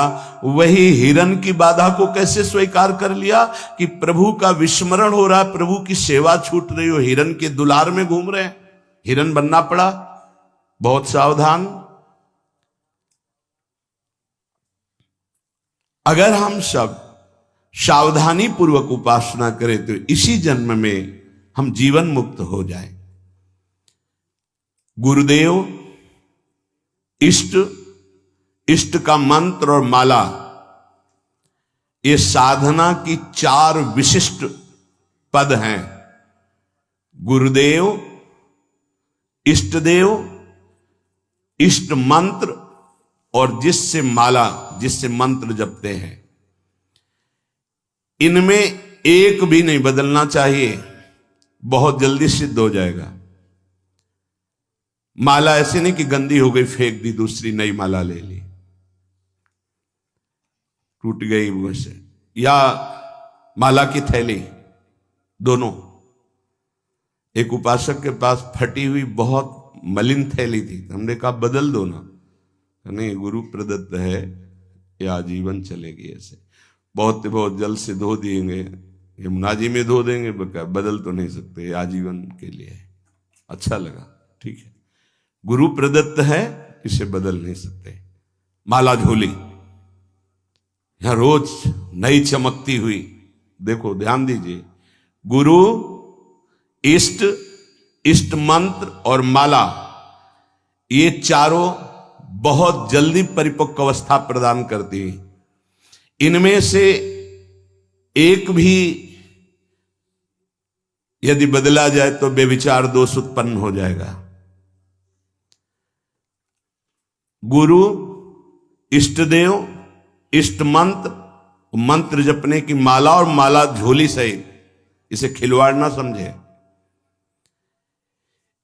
वही हिरन की बाधा को कैसे स्वीकार कर लिया कि प्रभु का विस्मरण हो रहा है, प्रभु की सेवा छूट रही हो, हिरन के दुलार में घूम रहे हैं। हिरन बनना पड़ा। बहुत सावधान। अगर हम सब सावधानी पूर्वक उपासना करें तो इसी जन्म में हम जीवन मुक्त हो जाएं। गुरुदेव, इष्ट, इष्ट का मंत्र और माला, ये साधना की 4 विशिष्ट पद हैं। गुरुदेव, इष्टदेव, इष्ट मंत्र और जिससे माला, जिससे मंत्र जपते हैं, इनमें एक भी नहीं बदलना चाहिए, बहुत जल्दी सिद्ध हो जाएगा। माला ऐसे नहीं कि गंदी हो गई फेंक दी, दूसरी नई माला ले ली, टूट गई वैसे, या माला की थैली, दोनों। एक उपासक के पास फटी हुई बहुत मलिन थैली थी, हमने कहा बदल दो ना। नहीं, गुरु प्रदत्त है, ये आजीवन चलेगी। ऐसे बहुत जल से धो देंगे, यमुना जी में धो देंगे, बदल तो नहीं सकते, आजीवन के लिए। अच्छा लगा, ठीक है, गुरु प्रदत्त है, इसे बदल नहीं सकते। माला झोली, यहां रोज नई चमकती हुई, देखो ध्यान दीजिए, गुरु, इष्ट, इष्ट मंत्र और माला, ये चारों बहुत जल्दी परिपक्व अवस्था प्रदान करती है। इनमें से एक भी यदि बदला जाए तो बेविचार दोष उत्पन्न हो जाएगा। गुरु, इष्टदेव, इष्ट मंत्र, मंत्र जपने की माला और माला झोली सहित, इसे खिलवाड़ ना समझे।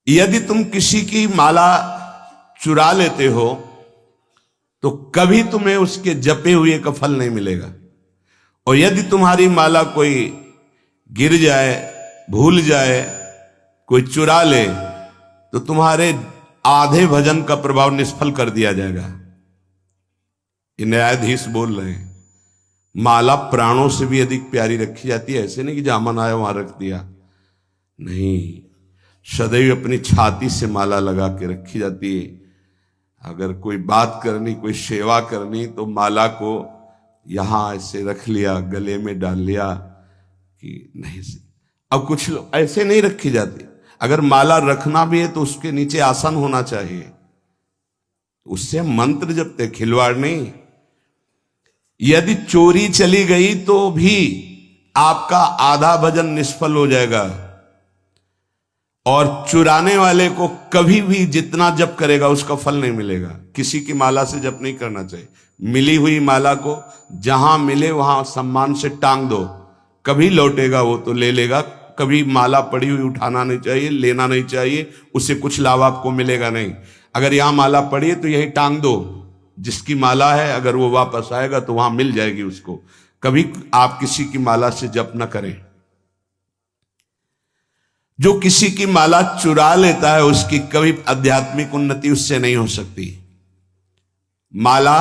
यदि तुम किसी की माला चुरा लेते हो तो कभी तुम्हें उसके जपे हुए का फल नहीं मिलेगा। और यदि तुम्हारी माला कोई गिर जाए, भूल जाए, कोई चुरा ले, तो तुम्हारे आधे भजन का प्रभाव निष्फल कर दिया जाएगा। ये न्यायाधीश बोल रहे हैं। माला प्राणों से भी अधिक प्यारी रखी जाती है। ऐसे नहीं कि जहां मन आया वहां रख दिया, नहीं, सदैव अपनी छाती से माला लगा के रखी जाती है। अगर कोई बात करनी, कोई सेवा करनी, तो माला को यहां ऐसे रख लिया, गले में डाल लिया कि नहीं से। अब कुछ लोग ऐसे नहीं रखी जाती। अगर माला रखना भी है तो उसके नीचे आसन होना चाहिए, उससे मंत्र जपते, खिलवाड़ नहीं। यदि चोरी चली गई तो भी आपका आधा भजन निष्फल हो जाएगा। और चुराने वाले को कभी भी जितना जप करेगा उसका फल नहीं मिलेगा। किसी की माला से जप नहीं करना चाहिए। मिली हुई माला को जहां मिले वहां सम्मान से टांग दो, कभी लौटेगा वो तो ले लेगा। कभी माला पड़ी हुई उठाना नहीं चाहिए, लेना नहीं चाहिए, उससे कुछ लाभ आपको मिलेगा नहीं। अगर यहां माला पड़ी है तो यहीं टांग दो, जिसकी माला है अगर वो वापस आएगा तो वहां मिल जाएगी उसको। कभी आप किसी की माला से जप न करें। जो किसी की माला चुरा लेता है उसकी कभी आध्यात्मिक उन्नति उससे नहीं हो सकती। माला,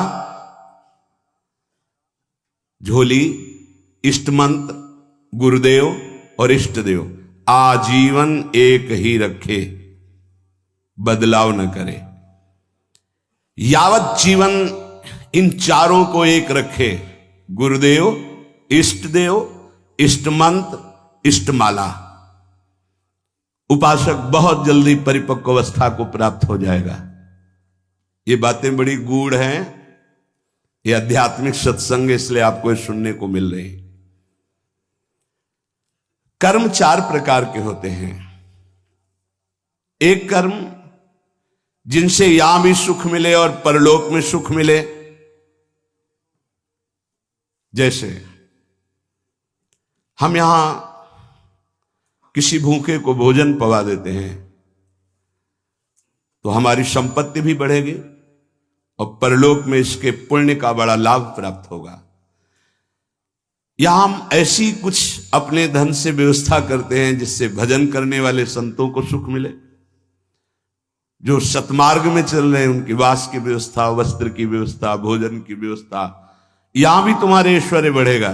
झोली, इष्ट मंत्र, गुरुदेव और इष्ट देव आजीवन एक ही रखे, बदलाव न करे। यावत जीवन इन चारों को एक रखे, गुरुदेव, इष्ट देव, इष्ट मंत्र, इष्ट माला, उपासक बहुत जल्दी परिपक्व अवस्था को प्राप्त हो जाएगा। ये बातें बड़ी गूढ़ हैं, ये आध्यात्मिक सत्संग इसलिए आपको ये सुनने को मिल रही। कर्म 4 प्रकार के होते हैं। एक कर्म जिनसे यहां भी सुख मिले और परलोक में सुख मिले, जैसे हम यहां किसी भूखे को भोजन पवा देते हैं तो हमारी संपत्ति भी बढ़ेगी और परलोक में इसके पुण्य का बड़ा लाभ प्राप्त होगा। या हम ऐसी कुछ अपने धन से व्यवस्था करते हैं जिससे भजन करने वाले संतों को सुख मिले। जो सतमार्ग में चल रहे हैं उनकी वास की व्यवस्था, वस्त्र की व्यवस्था, भोजन की व्यवस्था, यहां भी तुम्हारे ऐश्वर्य बढ़ेगा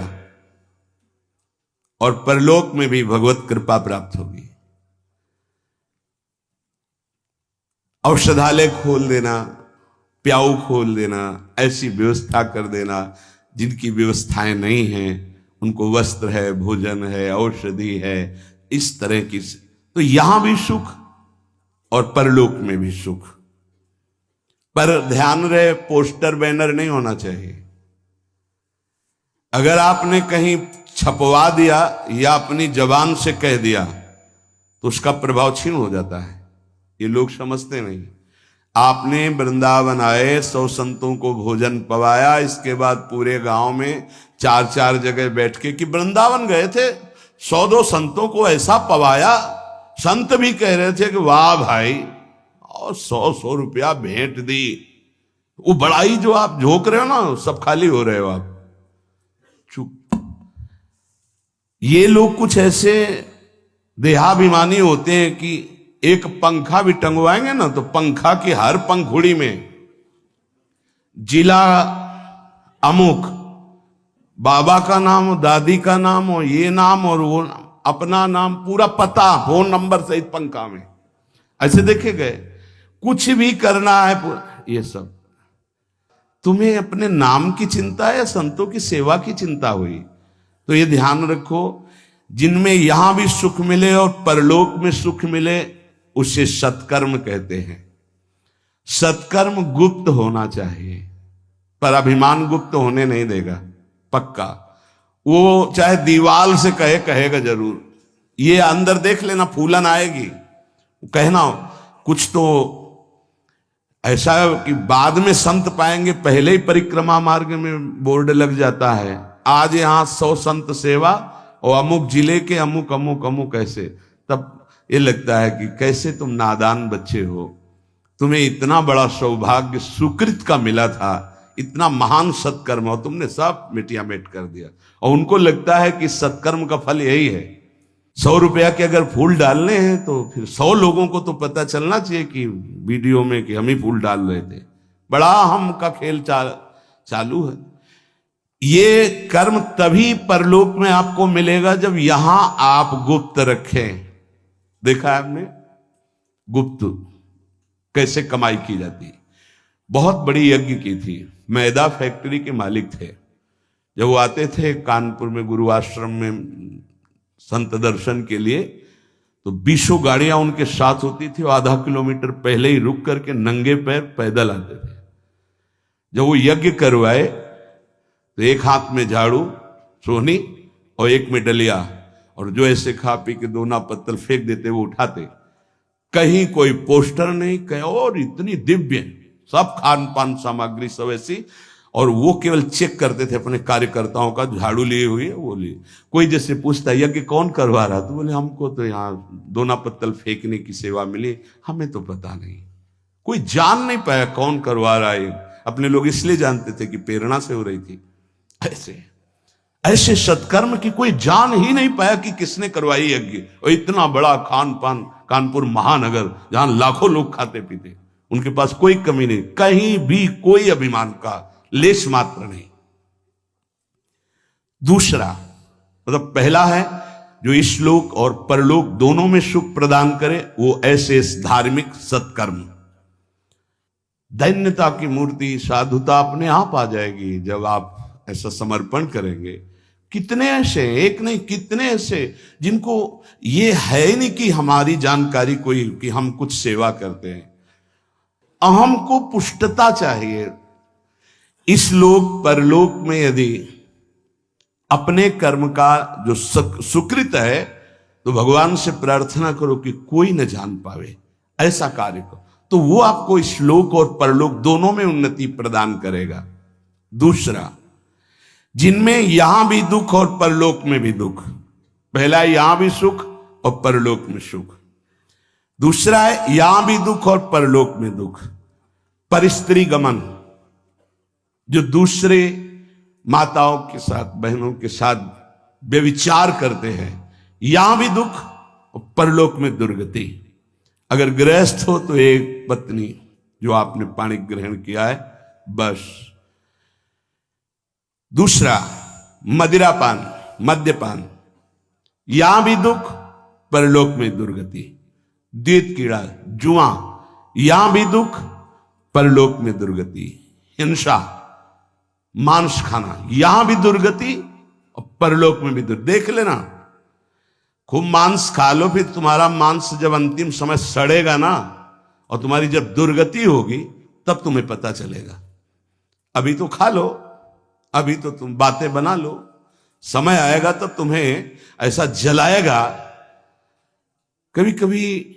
और परलोक में भी भगवत कृपा प्राप्त होगी। औषधालय खोल देना, प्याऊ खोल देना, ऐसी व्यवस्था कर देना जिनकी व्यवस्थाएं नहीं हैं, उनको वस्त्र है, भोजन है, औषधि है, इस तरह की, तो यहां भी सुख और परलोक में भी सुख। पर ध्यान रहे, पोस्टर बैनर नहीं होना चाहिए। अगर आपने कहीं छपवा दिया या अपनी जबान से कह दिया तो उसका प्रभाव क्षीण हो जाता है। ये लोग समझते नहीं। आपने वृंदावन आए, 100 संतों को भोजन पवाया, इसके बाद पूरे गांव में 4-4 जगह बैठ के कि वृंदावन गए थे, 100-2 संतों को ऐसा पवाया, संत भी कह रहे थे कि वाह भाई, और 100-100 रुपया भेंट दी। वो बड़ाई जो आप झोंक रहे हो ना, सब खाली हो रहे हो आप। चुप। ये लोग कुछ ऐसे देहाभिमानी होते हैं कि एक पंखा भी टंगवाएंगे ना तो पंखा की हर पंखुड़ी में जिला अमुक, बाबा का नाम हो, दादी का नाम हो, ये नाम और वो नाम, अपना नाम, पूरा पता, फोन नंबर सहित पंखा में ऐसे देखे गए। कुछ भी करना है ये सब। तुम्हें अपने नाम की चिंता है या संतों की सेवा की चिंता हुई? तो ये ध्यान रखो, जिनमें यहां भी सुख मिले और परलोक में सुख मिले उसे सत्कर्म कहते हैं। सत्कर्म गुप्त होना चाहिए, पर अभिमान गुप्त होने नहीं देगा, पक्का। वो चाहे दीवाल से कहेगा जरूर। ये अंदर देख लेना, फूलन आएगी, कहना कुछ तो ऐसा कि बाद में संत पाएंगे, पहले ही परिक्रमा मार्ग में बोर्ड लग जाता है, आज यहां 100 संत सेवा और अमुक जिले के अमुक अमुक अमुक ऐसे। तब ये लगता है कि कैसे तुम नादान बच्चे हो, तुम्हें इतना बड़ा सौभाग्य सुकृत का मिला था, इतना महान सत्कर्म, और तुमने सब मिटिया मेट कर दिया। और उनको लगता है कि सत्कर्म का फल यही है। 100 रुपया के अगर फूल डालने हैं तो फिर 100 लोगों को तो पता चलना चाहिए कि वीडियो में कि हम ही फूल डाल रहे थे। बड़ा हम का खेल चालू है। ये कर्म तभी परलोक में आपको मिलेगा जब यहां आप गुप्त रखें। देखा है आपने गुप्त कैसे कमाई की जाती? बहुत बड़ी यज्ञ की थी। मैदा फैक्ट्री के मालिक थे। जब वो आते थे कानपुर में गुरु आश्रम में संत दर्शन के लिए, तो 20 गाड़ियां उनके साथ होती थी। आधा किलोमीटर पहले ही रुक करके नंगे पैर पैदल आते थे। जब वो यज्ञ करवाए तो एक हाथ में झाड़ू सोहनी और एक में डलिया, और जो ऐसे खा पी के दोना पत्तल फेंक देते वो उठाते। कहीं कोई पोस्टर नहीं, कहीं और इतनी दिव्य सब खान पान सामग्री सब ऐसी, और वो केवल चेक करते थे अपने कार्यकर्ताओं का, झाड़ू लिए हुए वो लिए। कोई जैसे पूछता यज्ञ कौन करवा रहा, तो बोले हमको तो यहाँ दोना पत्तल फेंकने की सेवा मिली, हमें तो पता नहीं। कोई जान नहीं पाया कौन करवा रहा है। अपने लोग इसलिए जानते थे कि प्रेरणा से हो रही थी। ऐसे ऐसे सत्कर्म की कोई जान ही नहीं पाया कि किसने करवाई यज्ञ। और इतना बड़ा खान पान, कानपुर महानगर जहां लाखों लोग खाते पीते, उनके पास कोई कमी नहीं, कहीं भी कोई अभिमान का लेश मात्र नहीं। दूसरा मतलब पहला है जो इस-लोक और परलोक दोनों में सुख प्रदान करे, वो ऐसे धार्मिक सत्कर्म। दैन्यता की मूर्ति, साधुता अपने आप आ जाएगी जब आप ऐसा समर्पण करेंगे। कितने ऐसे, एक नहीं कितने ऐसे जिनको ये है ही नहीं कि हमारी जानकारी कोई, कि हम कुछ सेवा करते हैं। अहम को पुष्टता चाहिए। इस लोक परलोक में यदि अपने कर्म का जो सुकृत है, तो भगवान से प्रार्थना करो कि कोई न जान पावे, ऐसा कार्य करो, तो वो आपको इस लोक और परलोक दोनों में उन्नति प्रदान करेगा। दूसरा, जिनमें यहां भी दुख और परलोक में भी दुख, पहला यहां भी सुख और परलोक में सुख। दूसरा है यहां भी दुख और परलोक में दुख। परिस्त्री गमन, जो दूसरे माताओं के साथ, बहनों के साथ व्यभिचार करते हैं, यहां भी दुख और परलोक में दुर्गति। अगर गृहस्थ हो तो एक पत्नी जो आपने पाणी ग्रहण किया है, बस। दूसरा मदिरापान, मद्यपान, यहां भी दुख, परलोक में दुर्गति। द्वैत कीड़ा, जुआ, यहां भी दुख, परलोक में दुर्गति। हिंसा, मांस खाना, यहां भी दुर्गति और परलोक में भी दुर्गति। देख लेना, खूब मांस खा लो, फिर तुम्हारा मांस जब अंतिम समय सड़ेगा ना, और तुम्हारी जब दुर्गति होगी तब तुम्हें पता चलेगा। अभी तो खा लो, अभी तो तुम बातें बना लो, समय आएगा तब तुम्हें ऐसा जलाएगा। कभी कभी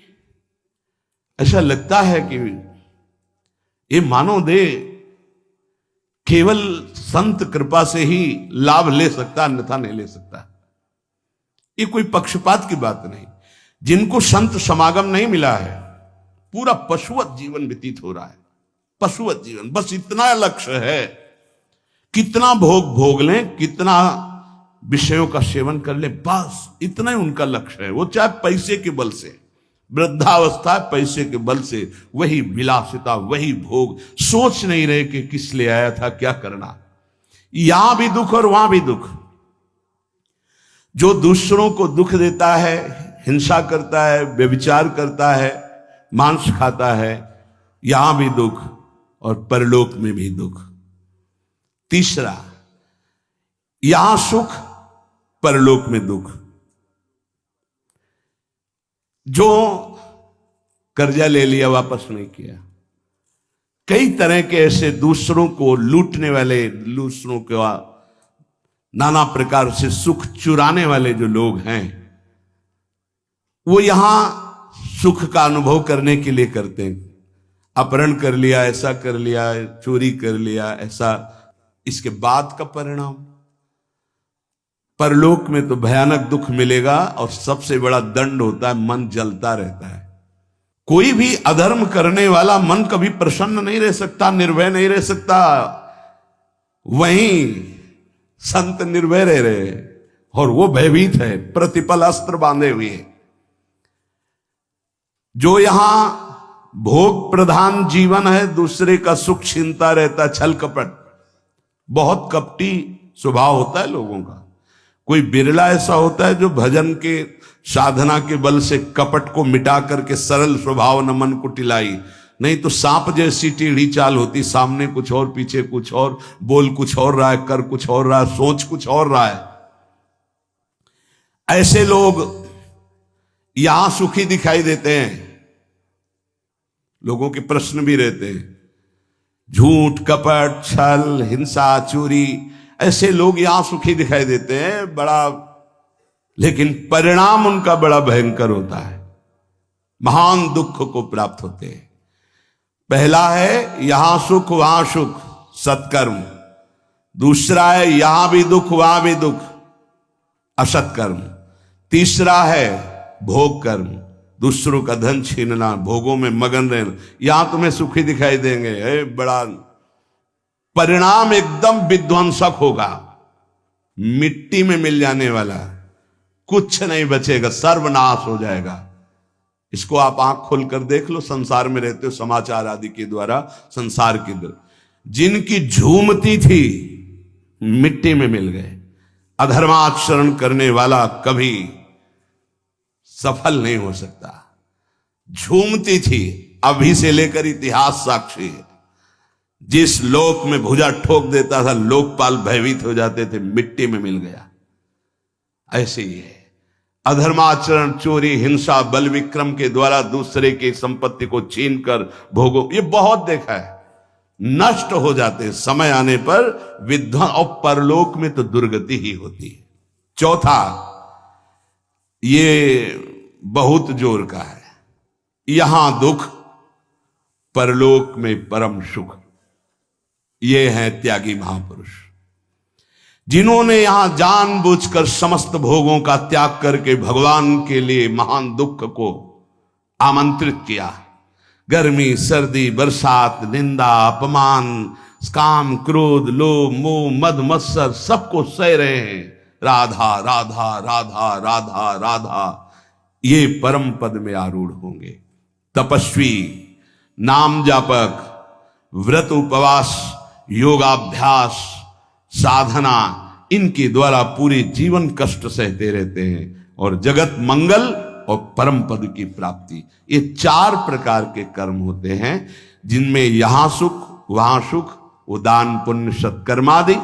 ऐसा लगता है कि ये मानव देह केवल संत कृपा से ही लाभ ले सकता, अन्यथा नहीं ले सकता। ये कोई पक्षपात की बात नहीं। जिनको संत समागम नहीं मिला है, पूरा पशुवत जीवन व्यतीत हो रहा है, पशुवत जीवन। बस इतना लक्ष्य है, कितना भोग भोग लें, कितना विषयों का सेवन कर ले, बस इतना ही उनका लक्ष्य है। वो चाहे पैसे के बल से, वृद्धावस्था पैसे के बल से, वही विलासिता, वही भोग, सोच नहीं रहे कि किस लिए आया था, क्या करना। यहां भी दुख और वहां भी दुख। जो दूसरों को दुख देता है, हिंसा करता है, व्यभिचार करता है, मांस खाता है, यहां भी दुख और परलोक में भी दुख। तीसरा, यहां सुख, परलोक में दुख। जो कर्जा ले लिया, वापस नहीं किया, कई तरह के ऐसे दूसरों को लूटने वाले, दूसरों को नाना प्रकार से सुख चुराने वाले जो लोग हैं, वो यहां सुख का अनुभव करने के लिए करते हैं। अपहरण कर लिया, ऐसा कर लिया, चोरी कर लिया, ऐसा, इसके बाद का परिणाम परलोक में तो भयानक दुख मिलेगा। और सबसे बड़ा दंड होता है, मन जलता रहता है। कोई भी अधर्म करने वाला मन कभी प्रसन्न नहीं रह सकता, निर्भय नहीं रह सकता। वहीं संत निर्भय रह रहे, और वो भयभीत है, प्रतिपल अस्त्र बांधे हुए। जो यहां भोग प्रधान जीवन है, दूसरे का सुख छीनता रहता, छल कपट, बहुत कपटी स्वभाव होता है लोगों का। कोई बिरला ऐसा होता है जो भजन के साधना के बल से कपट को मिटा करके सरल स्वभाव न मन को टिलाई। नहीं तो सांप जैसी टेढ़ी चाल होती, सामने कुछ और, पीछे कुछ और, बोल कुछ और रहा है, कर कुछ और रहा है, सोच कुछ और रहा है। ऐसे लोग यहां सुखी दिखाई देते हैं। लोगों के प्रश्न भी रहते हैं, झूठ, कपट, छल, हिंसा, चोरी, ऐसे लोग यहां सुखी दिखाई देते हैं बड़ा, लेकिन परिणाम उनका बड़ा भयंकर होता है, महान दुख को प्राप्त होते हैं। पहला है यहां सुख वहां सुख, सत्कर्म। दूसरा है यहां भी दुख वहां भी दुख, असत्कर्म। तीसरा है भोग कर्म, दूसरों का धन छीनना, भोगों में मगन रहना। यहां तुम्हें सुखी दिखाई देंगे, बड़ा परिणाम एकदम विध्वंसक होगा, मिट्टी में मिल जाने वाला, कुछ नहीं बचेगा, सर्वनाश हो जाएगा। इसको आप आंख खोलकर देख लो, संसार में रहते हो, समाचार आदि के द्वारा संसार के द्वारा जिनकी झूमती थी मिट्टी में मिल गए। अधर्माचरण करने वाला कभी सफल नहीं हो सकता। झूमती थी, अभी से लेकर इतिहास साक्षी है। जिस लोक में भुजा ठोक देता था लोकपाल भयभीत हो जाते थे, मिट्टी में मिल गया। ऐसे ही है अधर्माचरण, चोरी, हिंसा, बल विक्रम के द्वारा दूसरे की संपत्ति को छीनकर भोगो, ये बहुत देखा है, नष्ट हो जाते हैं। समय आने पर विध्वंस, और परलोक में तो दुर्गति ही होती है। चौथा, ये बहुत जोर का है, यहां दुख परलोक में परम सुख। ये है त्यागी महापुरुष, जिन्होंने यहां जानबूझकर समस्त भोगों का त्याग करके भगवान के लिए महान दुख को आमंत्रित किया। गर्मी, सर्दी, बरसात, निंदा, अपमान, काम, क्रोध, लोभ, मोह, मद, मत्सर सबको सह रहे हैं। राधा राधा राधा राधा राधा, ये परम पद में आरूढ़ होंगे। तपस्वी, नाम जापक, व्रत उपवास, योगाभ्यास, साधना, इनके द्वारा पूरे जीवन कष्ट सहते रहते हैं और जगत मंगल और परम पद की प्राप्ति, ये 4 प्रकार के कर्म होते हैं जिनमें यहां सुख वहां सुख, वो दान पुण्य सत्कर्मादि,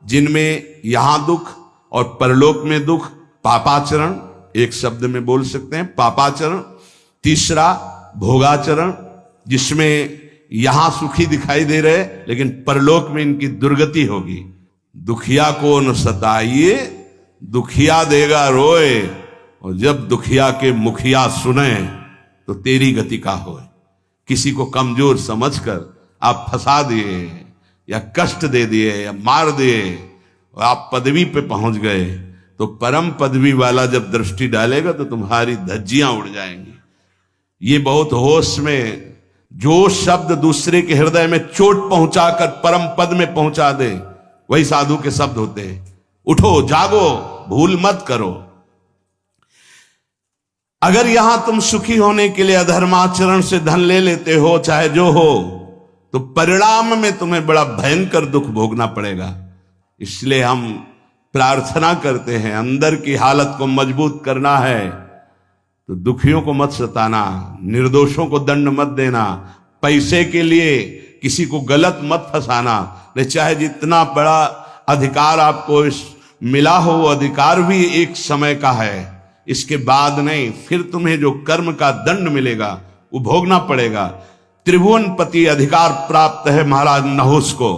जिनमें यहां दुख और परलोक में दुख, पापाचरण, एक शब्द में बोल सकते हैं पापाचरण। तीसरा भोगाचरण, जिसमें यहां सुखी दिखाई दे रहे लेकिन परलोक में इनकी दुर्गति होगी। दुखिया को न सताइए, दुखिया देगा रोए, और जब दुखिया के मुखिया सुने तो तेरी गति का होए। किसी को कमजोर समझकर आप फंसा दिए या कष्ट दे दिए या मार दिए और आप पदवी पे पहुंच गए, तो परम पदवी वाला जब दृष्टि डालेगा तो तुम्हारी धज्जियां उड़ जाएंगी। ये बहुत होश में, जो शब्द दूसरे के हृदय में चोट पहुंचाकर परम पद में पहुंचा दे, वही साधु के शब्द होते हैं। उठो, जागो, भूल मत करो। अगर यहां तुम सुखी होने के लिए अधर्माचरण से धन ले लेते हो, चाहे जो हो, तो परिणाम में तुम्हें बड़ा भयंकर दुख भोगना पड़ेगा। इसलिए हम प्रार्थना करते हैं, अंदर की हालत को मजबूत करना है तो दुखियों को मत सताना, निर्दोषों को दंड मत देना, पैसे के लिए किसी को गलत मत फंसाना। नहीं, चाहे जितना बड़ा अधिकार आपको मिला हो, वो अधिकार भी एक समय का है, इसके बाद नहीं। फिर तुम्हें जो कर्म का दंड मिलेगा वो भोगना पड़ेगा। त्रिभुवनपति अधिकार प्राप्त है महाराज नहुस को,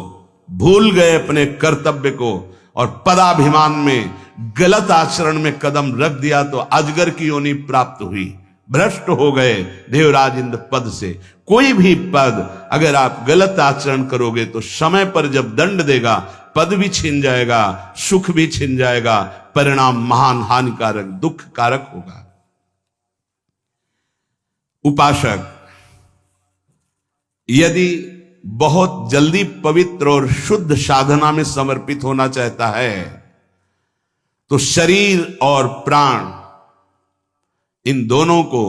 भूल गए अपने कर्तव्य को और पदाभिमान में गलत आचरण में कदम रख दिया तो अजगर की योनि प्राप्त हुई, भ्रष्ट हो गए देवराज इंद्र पद से। कोई भी पद अगर आप गलत आचरण करोगे तो समय पर जब दंड देगा, पद भी छिन जाएगा, सुख भी छिन जाएगा, परिणाम महान हानिकारक दुख कारक होगा। उपासक यदि बहुत जल्दी पवित्र और शुद्ध साधना में समर्पित होना चाहता है तो शरीर और प्राण, इन दोनों को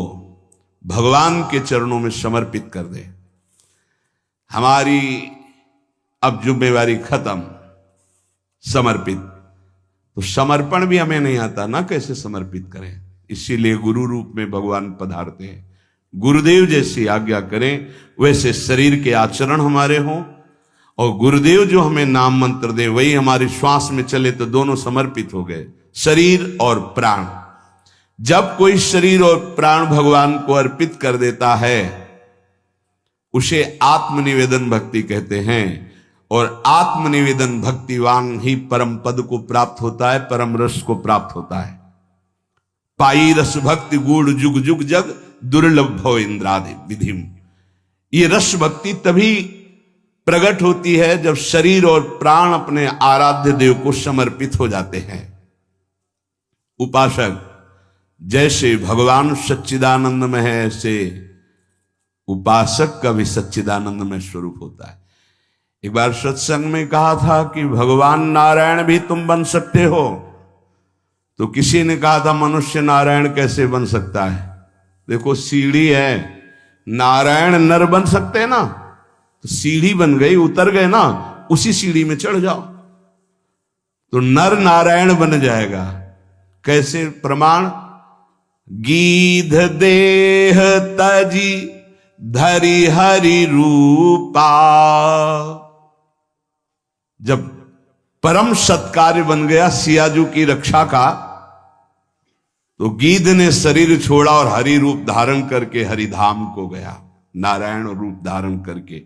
भगवान के चरणों में समर्पित कर दे। हमारी अब जिम्मेवारी खत्म, समर्पित। तो समर्पण भी हमें नहीं आता ना, कैसे समर्पित करें। इसीलिए गुरु रूप में भगवान पधारते हैं। गुरुदेव जैसी आज्ञा करें वैसे शरीर के आचरण हमारे हों, और गुरुदेव जो हमें नाम मंत्र दे वही हमारी श्वास में चले, तो दोनों समर्पित हो गए, शरीर और प्राण। जब कोई शरीर और प्राण भगवान को अर्पित कर देता है उसे आत्मनिवेदन भक्ति कहते हैं। और आत्मनिवेदन भक्तिवान ही परम पद को प्राप्त होता है, परम रस को प्राप्त होता है। पाई रस भक्ति गूढ़ जुग जुग जग दुर्लभ भव इंद्रादि विधिम। ये रस भक्ति तभी प्रकट होती है जब शरीर और प्राण अपने आराध्य देव को समर्पित हो जाते हैं। उपासक जैसे भगवान सच्चिदानंद में है, ऐसे उपासक का भी सच्चिदानंद में स्वरूप होता है। एक बार सत्संग में कहा था कि भगवान नारायण भी तुम बन सकते हो, तो किसी ने कहा था मनुष्य नारायण कैसे बन सकता है? देखो सीढ़ी है, नारायण नर बन सकते हैं ना, तो सीढ़ी बन गई, उतर गए ना, उसी सीढ़ी में चढ़ जाओ तो नर नारायण बन जाएगा। कैसे? प्रमाण, गीध देह तजी धरि हरि रूपा। जब परम सत्कार्य बन गया सियाजू की रक्षा का, तो गीध ने शरीर छोड़ा और हरि रूप धारण करके हरिधाम को गया, नारायण रूप धारण करके।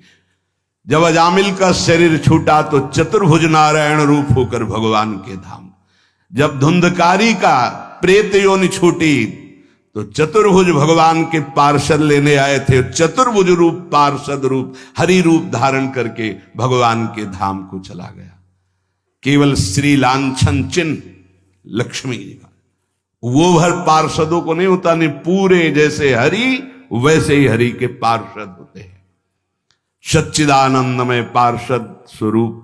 जब अजामिल का शरीर छूटा तो चतुर्भुज नारायण रूप होकर भगवान के धाम। जब धुंधकारी का प्रेत योनि छूटी तो चतुर्भुज भगवान के पार्षद लेने आए थे, चतुर्भुज रूप पार्षद रूप हरि रूप धारण करके भगवान के धाम को चला गया। केवल श्री लांछन चिन्ह लक्ष्मी जी का, वो भर पार्षदों को नहीं होता, नहीं, पूरे जैसे हरि वैसे ही हरि के पार्षद होते हैं। सच्चिदानंद में पार्षद स्वरूप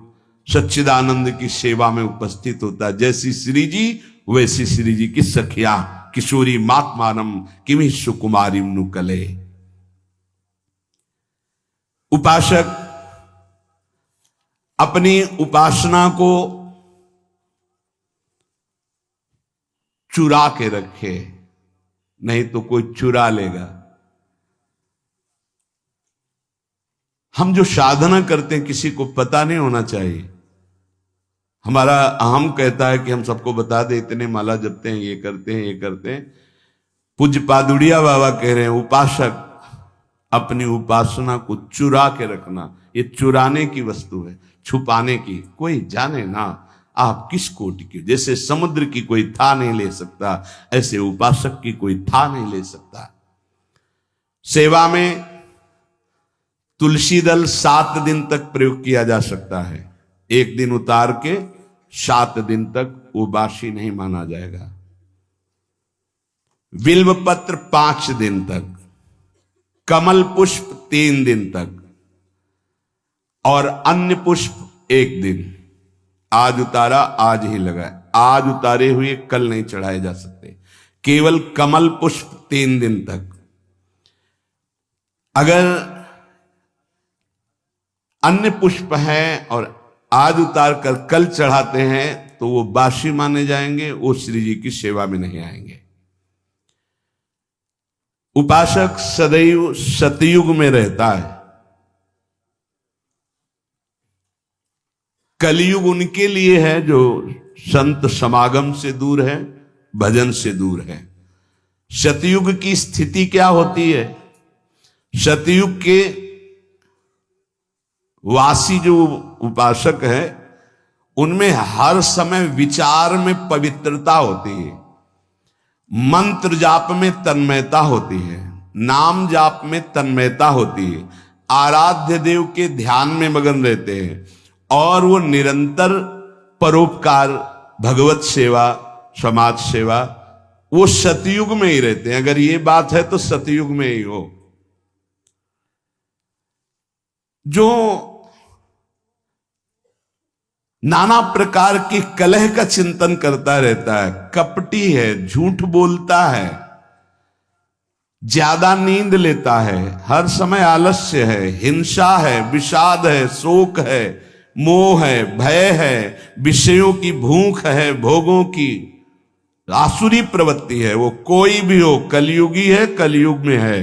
सच्चिदानंद की सेवा में उपस्थित होता है। जैसी श्री जी वैसी श्री जी की सखिया किशोरी मात्मानम किमि सुकुमारी नुकले। उपासक अपनी उपासना को चुरा के रखे, नहीं तो कोई चुरा लेगा। हम जो साधना करते हैं किसी को पता नहीं होना चाहिए। हमारा अहम कहता है कि हम सबको बता दे, इतने माला जपते हैं, ये करते हैं, ये करते हैं। पूज्य पादुड़िया बाबा कह रहे हैं उपासक अपनी उपासना को चुरा के रखना। ये चुराने की वस्तु है, छुपाने की। कोई जाने ना आप किस कोटि के। जैसे समुद्र की कोई था नहीं ले सकता, ऐसे उपासक की कोई था नहीं ले सकता। सेवा में तुलसी दल 7 दिन तक प्रयोग किया जा सकता है। एक दिन उतार के 7 दिन तक वो बासी नहीं माना जाएगा। बिल्व पत्र 5 दिन तक, कमल पुष्प 3 दिन तक और अन्य पुष्प 1 दिन। आज उतारा आज ही लगाए, आज उतारे हुए कल नहीं चढ़ाए जा सकते। केवल कमल पुष्प 3 दिन तक। अगर अन्य पुष्प हैं और आज उतार कर कल चढ़ाते हैं तो वो बासी माने जाएंगे, वो श्री जी की सेवा में नहीं आएंगे। उपासक सदैव सतयुग में रहता है। कलयुग उनके लिए है जो संत समागम से दूर है, भजन से दूर है। सतयुग की स्थिति क्या होती है? सतयुग के वासी जो उपासक है उनमें हर समय विचार में पवित्रता होती है, मंत्र जाप में तन्मयता होती है, नाम जाप में तन्मयता होती है, आराध्य देव के ध्यान में मगन रहते हैं और वो निरंतर परोपकार, भगवत सेवा, समाज सेवा, वो सतयुग में ही रहते हैं। अगर ये बात है तो सतयुग में ही हो। जो नाना प्रकार की कलह का चिंतन करता रहता है, कपटी है, झूठ बोलता है, ज्यादा नींद लेता है, हर समय आलस्य है, हिंसा है, विषाद है, शोक है, मोह है, भय है, विषयों की भूख है, भोगों की आसुरी प्रवृत्ति है, वो कोई भी हो, कलयुगी है, कलयुग में है।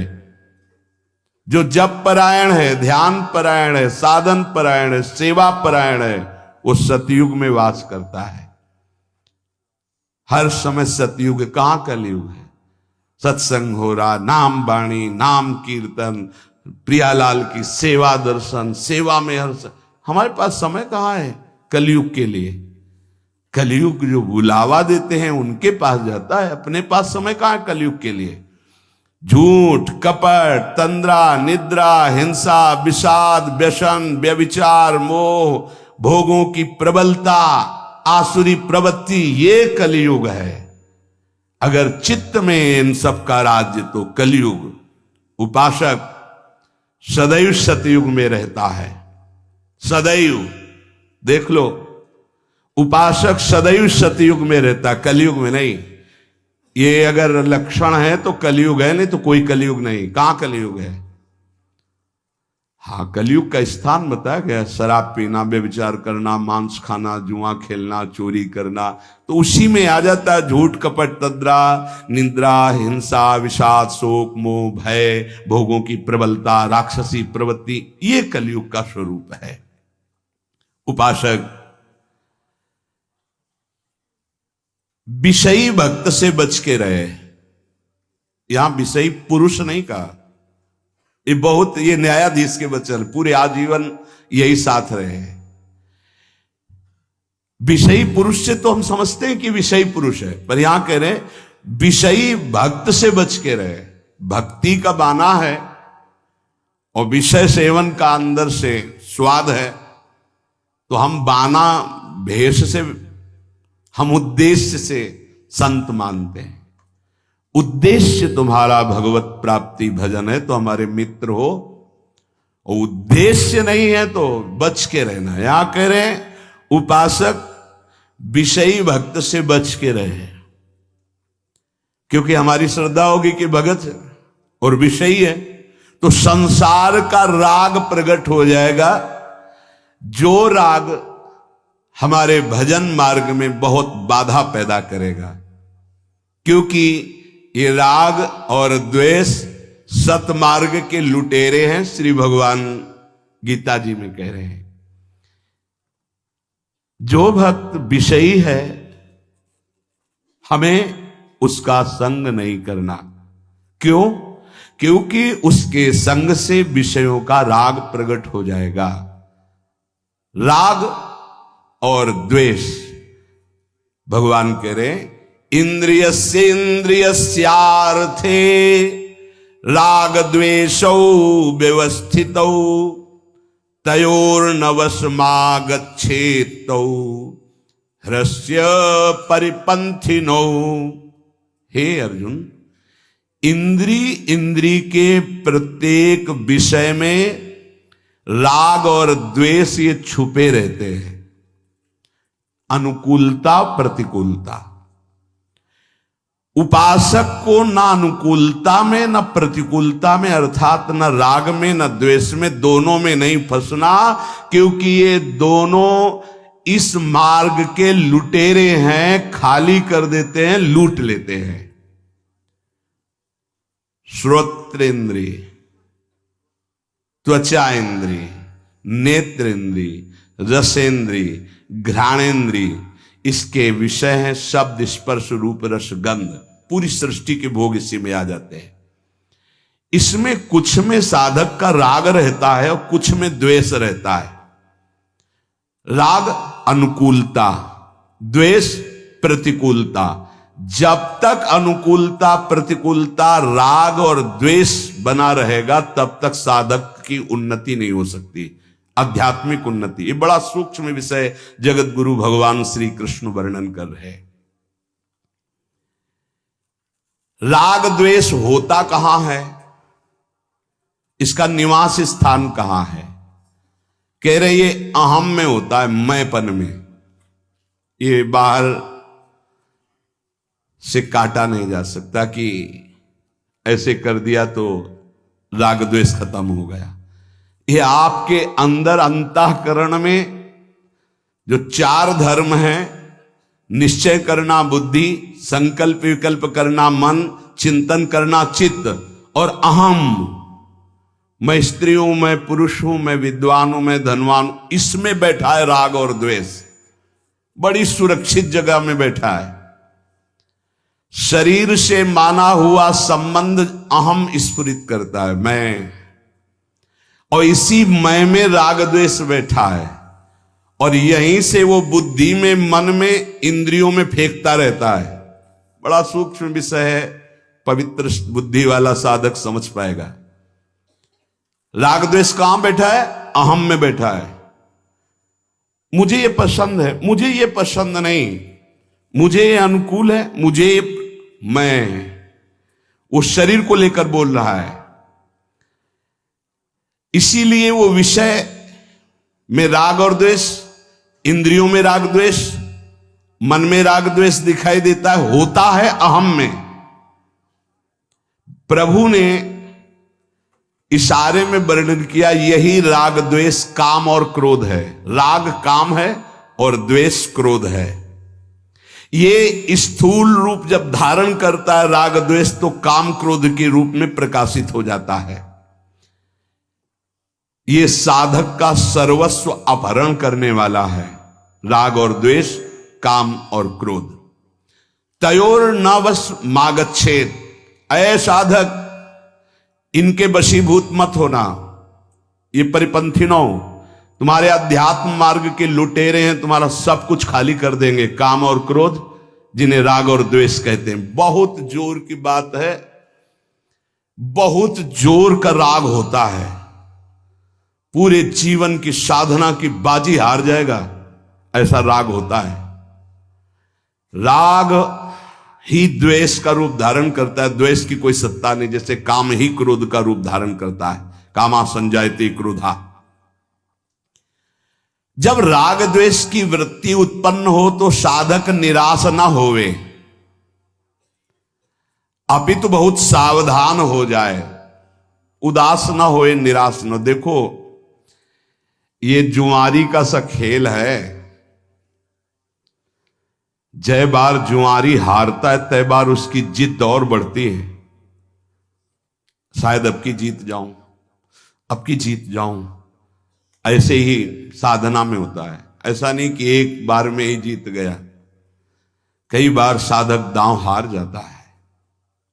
जो जप परायण है, ध्यान परायण है, साधन परायण है, सेवा परायण है, वो सतयुग में वास करता है। हर समय सतयुग, कहां कलयुग है? सत्संग हो रहा, नाम वाणी, नाम कीर्तन, प्रियालाल की सेवा दर्शन, सेवा में हर हमारे पास समय कहाँ है कलयुग के लिए? कलयुग जो बुलावा देते हैं उनके पास जाता है, अपने पास समय कहाँ है कलयुग के लिए? झूठ, कपट, तंद्रा, निद्रा, हिंसा, विषाद, व्यसन, व्यभिचार, मोह, भोगों की प्रबलता, आसुरी प्रवृत्ति, ये कलयुग है। अगर चित्त में इन सब का राज्य तो कलयुग। उपासक सदैव सतयुग में रहता है, सदैव। देख लो, उपासक सदैव सतयुग में रहता, कलयुग में नहीं। ये अगर लक्षण है तो कलयुग है, नहीं तो कोई कलयुग नहीं। कहां कलयुग है? हाँ, कलयुग का स्थान बताया गया, शराब पीना, व्यभिचार करना, मांस खाना, जुआ खेलना, चोरी करना, तो उसी में आ जाता है झूठ, कपट, तंद्रा, निद्रा, हिंसा, विषाद, शोक, मोह, भय, भोगों की प्रबलता, राक्षसी प्रवृत्ति, ये कलयुग का स्वरूप है। उपासक विषयी भक्त से बच के रहे। यहां विषयी पुरुष नहीं कहा, ये न्यायाधीश के वचन, पूरे आजीवन यही साथ रहे। विषयी पुरुष से तो हम समझते हैं कि विषयी पुरुष है, पर यहां कह रहे विषयी भक्त से बच के रहे। भक्ति का बाना है और विषय सेवन का अंदर से स्वाद है, तो हम बाना भेष से, हम उद्देश्य से संत मानते हैं। उद्देश्य तुम्हारा भगवत प्राप्ति भजन है तो हमारे मित्र हो, और उद्देश्य नहीं है तो बच के रहना। यहां कह रहे हैं उपासक विषयी भक्त से बच के रहे, क्योंकि हमारी श्रद्धा होगी कि भगत है और विषयी है तो संसार का राग प्रकट हो जाएगा, जो राग हमारे भजन मार्ग में बहुत बाधा पैदा करेगा। क्योंकि ये राग और द्वेष सतमार्ग के लुटेरे हैं, श्री भगवान गीता जी में कह रहे हैं। जो भक्त विषयी है हमें उसका संग नहीं करना। क्यों? क्योंकि उसके संग से विषयों का राग प्रकट हो जाएगा। राग और द्वेष, भगवान कह रहे इंद्रियस्य इंद्रियस्यार्थे राग द्वेषौ व्यवस्थितौ तयोर्नवशमागच्छेतौ ह्रस्य परिपंथिनौ। हे अर्जुन, इंद्री के प्रत्येक विषय में राग और द्वेष ये छुपे रहते हैं। अनुकूलता, प्रतिकूलता। उपासक को ना अनुकूलता में न प्रतिकूलता में, अर्थात न राग में न द्वेष में, दोनों में नहीं फंसना, क्योंकि ये दोनों इस मार्ग के लुटेरे हैं, खाली कर देते हैं, लूट लेते हैं। श्रोत्रेंद्रिय, त्वचा इंद्रिय, नेत्र इंद्रिय, रसेंद्रिय, घ्राणेन्द्रिय, इसके विषय हैं शब्द, स्पर्श, रूप, रस, गंध। पूरी सृष्टि के भोग इसी में आ जाते हैं। इसमें कुछ में साधक का राग रहता है और कुछ में द्वेष रहता है। राग अनुकूलता, द्वेष प्रतिकूलता। जब तक अनुकूलता, प्रतिकूलता, राग और द्वेष बना रहेगा तब तक साधक की उन्नति नहीं हो सकती, आध्यात्मिक उन्नति। ये बड़ा सूक्ष्म विषय जगत गुरु भगवान श्री कृष्ण वर्णन कर रहे हैं। राग द्वेष होता कहां है, इसका निवास स्थान कहां है? कह रहे ये अहम में होता है, मैंपन में। ये बाहर से काटा नहीं जा सकता कि ऐसे कर दिया तो राग द्वेष खत्म हो गया। ये आपके अंदर अंतःकरण में जो चार धर्म हैं, निश्चय करना बुद्धि, संकल्प विकल्प करना मन, चिंतन करना चित्त, और अहम, मैं स्त्री हूं, मैं पुरुष हूं, मैं विद्वान हूं, मैं धनवान हूं, इसमें बैठा है राग और द्वेष। बड़ी सुरक्षित जगह में बैठा है। शरीर से माना हुआ संबंध अहम स्फुरित करता है, मैं, और इसी मैं में राग द्वेष बैठा है। और यहीं से वो बुद्धि में, मन में, इंद्रियों में फेंकता रहता है। बड़ा सूक्ष्म विषय है, पवित्र बुद्धि वाला साधक समझ पाएगा। राग द्वेष कहां बैठा है? अहम में बैठा है। मुझे ये पसंद है, मुझे ये पसंद नहीं, मुझे ये अनुकूल है, मैं उस शरीर को लेकर बोल रहा है। इसीलिए वो विषय में राग और द्वेष, इंद्रियों में राग द्वेष, मन में राग द्वेष दिखाई देता है, होता है अहम में। प्रभु ने इशारे में वर्णन किया, यही राग द्वेष काम और क्रोध है। राग काम है और द्वेष क्रोध है। ये स्थूल रूप जब धारण करता है राग द्वेष, तो काम क्रोध के रूप में प्रकाशित हो जाता है। ये साधक का सर्वस्व अपहरण करने वाला है, राग और द्वेष, काम और क्रोध। तयोर न वश मागच्छेद, ऐ साधक इनके वशीभूत मत होना। ये परिपंथिनों, तुम्हारे अध्यात्म मार्ग के लुटेरे हैं, तुम्हारा सब कुछ खाली कर देंगे। काम और क्रोध, जिन्हें राग और द्वेष कहते हैं। बहुत जोर की बात है, बहुत जोर का राग होता है, पूरे जीवन की साधना की बाजी हार जाएगा, ऐसा राग होता है। राग ही द्वेष का रूप धारण करता है, द्वेष की कोई सत्ता नहीं। जैसे काम ही क्रोध का रूप धारण करता है, कामा संजायते क्रोधा। जब राग द्वेष की वृत्ति उत्पन्न हो तो साधक निराश ना होवे, अपितु बहुत सावधान हो जाए, उदास ना होए, निराश न। देखो ये जुआरी का सा खेल है। जय बार जुआरी हारता है, तय बार उसकी जिद और बढ़ती है। शायद अब की जीत जाऊं, अब की जीत जाऊं। ऐसे ही साधना में होता है। ऐसा नहीं कि एक बार में ही जीत गया, कई बार साधक दांव हार जाता है।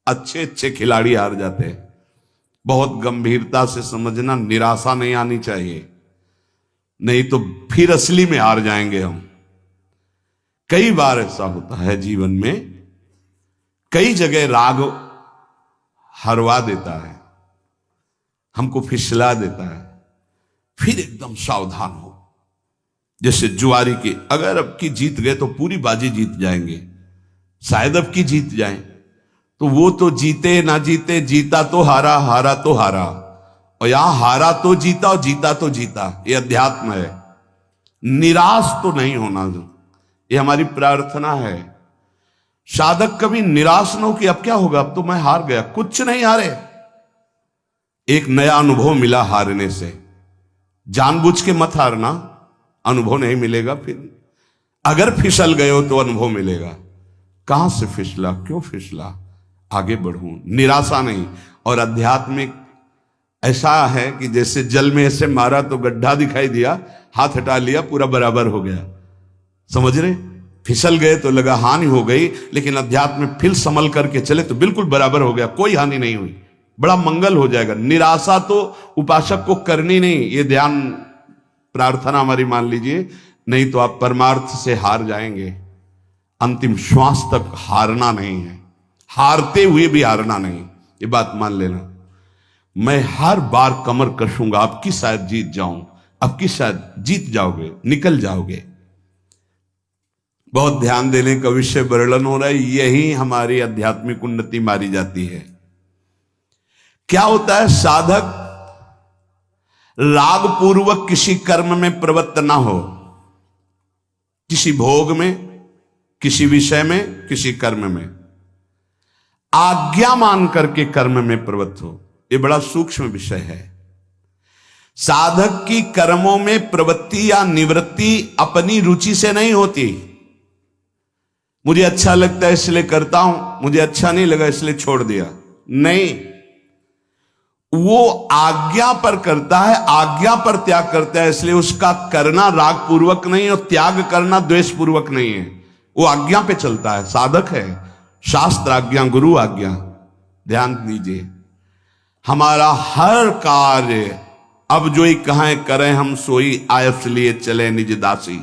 अच्छे अच्छे खिलाड़ी हार जाते हैं। बहुत गंभीरता से समझना, निराशा नहीं आनी चाहिए, नहीं तो फिर असली में हार जाएंगे हम। कई बार ऐसा होता है जीवन में, कई जगह राग हरवा देता है, हमको फिसला देता है। फिर एकदम सावधान हो। जैसे जुआरी के, अगर अब की जीत गए तो पूरी बाजी जीत जाएंगे, शायद अब की जीत जाए तो वो तो जीते ना जीते, जीता तो हारा, हारा तो हारा। और यहां हारा तो जीता और जीता तो जीता। ये अध्यात्म है। निराश तो नहीं होना, ये हमारी प्रार्थना है। साधक कभी निराश न हो कि अब क्या होगा, अब तो मैं हार गया। कुछ नहीं हारे, एक नया अनुभव मिला हारने से। जानबूझ के मत हारना, अनुभव नहीं मिलेगा। फिर अगर फिसल गए हो तो अनुभव मिलेगा। कहां से फिसला, क्यों फिसला, आगे बढ़ूं, निराशा नहीं। और आध्यात्मिक ऐसा है कि जैसे जल में ऐसे मारा तो गड्ढा दिखाई दिया, हाथ हटा लिया, पूरा बराबर हो गया। समझ रहे? फिसल गए तो लगा हानि हो गई, लेकिन अध्यात्म में फिर संभल करके चले तो बिल्कुल बराबर हो गया, कोई हानि नहीं हुई, बड़ा मंगल हो जाएगा। निराशा तो उपासक को करनी नहीं, ये ध्यान प्रार्थना हमारी मान लीजिए, नहीं तो आप परमार्थ से हार जाएंगे। अंतिम श्वास तक हारना नहीं है, हारते हुए भी हारना नहीं, ये बात मान लेना। मैं हर बार कमर कसूंगा, अब की शायद जीत जाऊं, अब की शायद जीत जाओगे, निकल जाओगे। बहुत ध्यान देने का विषय वर्णन हो रहा है। यही हमारी आध्यात्मिक उन्नति मारी जाती है। क्या होता है, साधक राग पूर्वक किसी कर्म में प्रवृत्त ना हो, किसी भोग में, किसी विषय में, किसी कर्म में आज्ञा मान करके कर्म में प्रवृत्त हो। यह बड़ा सूक्ष्म विषय है। साधक की कर्मों में प्रवृत्ति या निवृत्ति अपनी रुचि से नहीं होती। मुझे अच्छा लगता है इसलिए करता हूं, मुझे अच्छा नहीं लगा इसलिए छोड़ दिया, नहीं। वो आज्ञा पर करता है, आज्ञा पर त्याग करता है, इसलिए उसका करना राग पूर्वक नहीं और त्याग करना द्वेष पूर्वक नहीं है। वो आज्ञा पे चलता है, साधक है। शास्त्र आज्ञा, गुरु आज्ञा। ध्यान दीजिए, हमारा हर कार्य अब जो ही कहें करें हम सोई, आयस लिए चले निज दासी।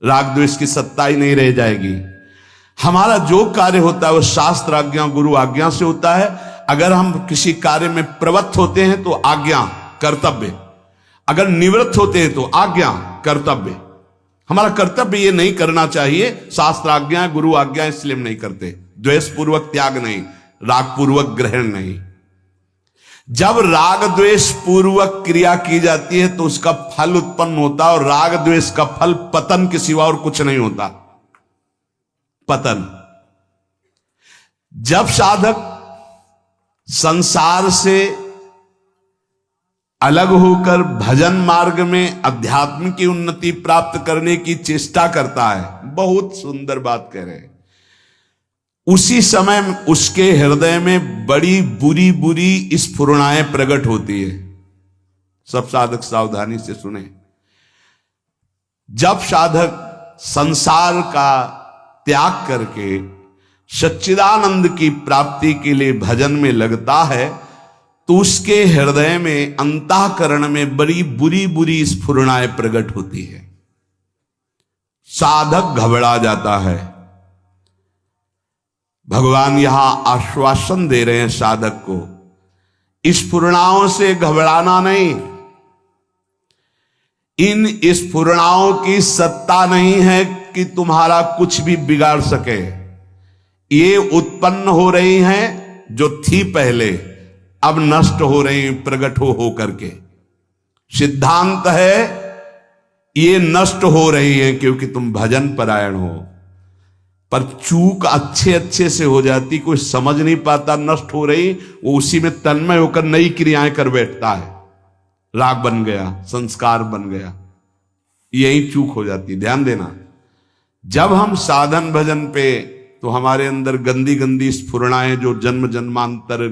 राग द्वेष की सत्ता ही नहीं रह जाएगी। हमारा जो कार्य होता है वो शास्त्र आज्ञा गुरु आज्ञा से होता है। अगर हम किसी कार्य में प्रवृत्त होते हैं तो आज्ञा कर्तव्य, अगर निवृत्त होते हैं तो आज्ञा कर्तव्य। हमारा कर्तव्य ये नहीं करना चाहिए, शास्त्र आज्ञा गुरु आज्ञा इसलिए हम नहीं करते। द्वेष पूर्वक त्याग नहीं, राग पूर्वक ग्रहण नहीं। जब राग द्वेष पूर्वक क्रिया की जाती है तो उसका फल उत्पन्न होता है, और राग द्वेष का फल पतन के सिवा और कुछ नहीं होता। पतन। जब साधक संसार से अलग होकर भजन मार्ग में अध्यात्म की उन्नति प्राप्त करने की चेष्टा करता है, बहुत सुंदर बात कह रहे हैं, उसी समय उसके हृदय में बड़ी बुरी बुरी स्फुरणाएं प्रकट होती है। सब साधक सावधानी से सुने। जब साधक संसार का त्याग करके सच्चिदानंद की प्राप्ति के लिए भजन में लगता है तो उसके हृदय में अंतःकरण में बड़ी बुरी बुरी स्फुरणाएं प्रकट होती है। साधक घबरा जाता है। भगवान यहां आश्वासन दे रहे हैं साधक को, स्फुरणाओं से घबराना नहीं। इन स्फुरणाओं की सत्ता नहीं है कि तुम्हारा कुछ भी बिगाड़ सके। ये उत्पन्न हो रही हैं जो थी पहले, अब नष्ट हो रही प्रकट हो करके। सिद्धांत है ये नष्ट हो रही है क्योंकि तुम भजन परायण हो। पर चूक अच्छे अच्छे से हो जाती, कोई समझ नहीं पाता नष्ट हो रही, वो उसी में तन्मय होकर नई क्रियाएं कर बैठता है। राग बन गया, संस्कार बन गया, यही चूक हो जाती। ध्यान देना, जब हम साधन भजन पे तो हमारे अंदर गंदी गंदी स्फुरणाएं जो जन्म जन्मांतर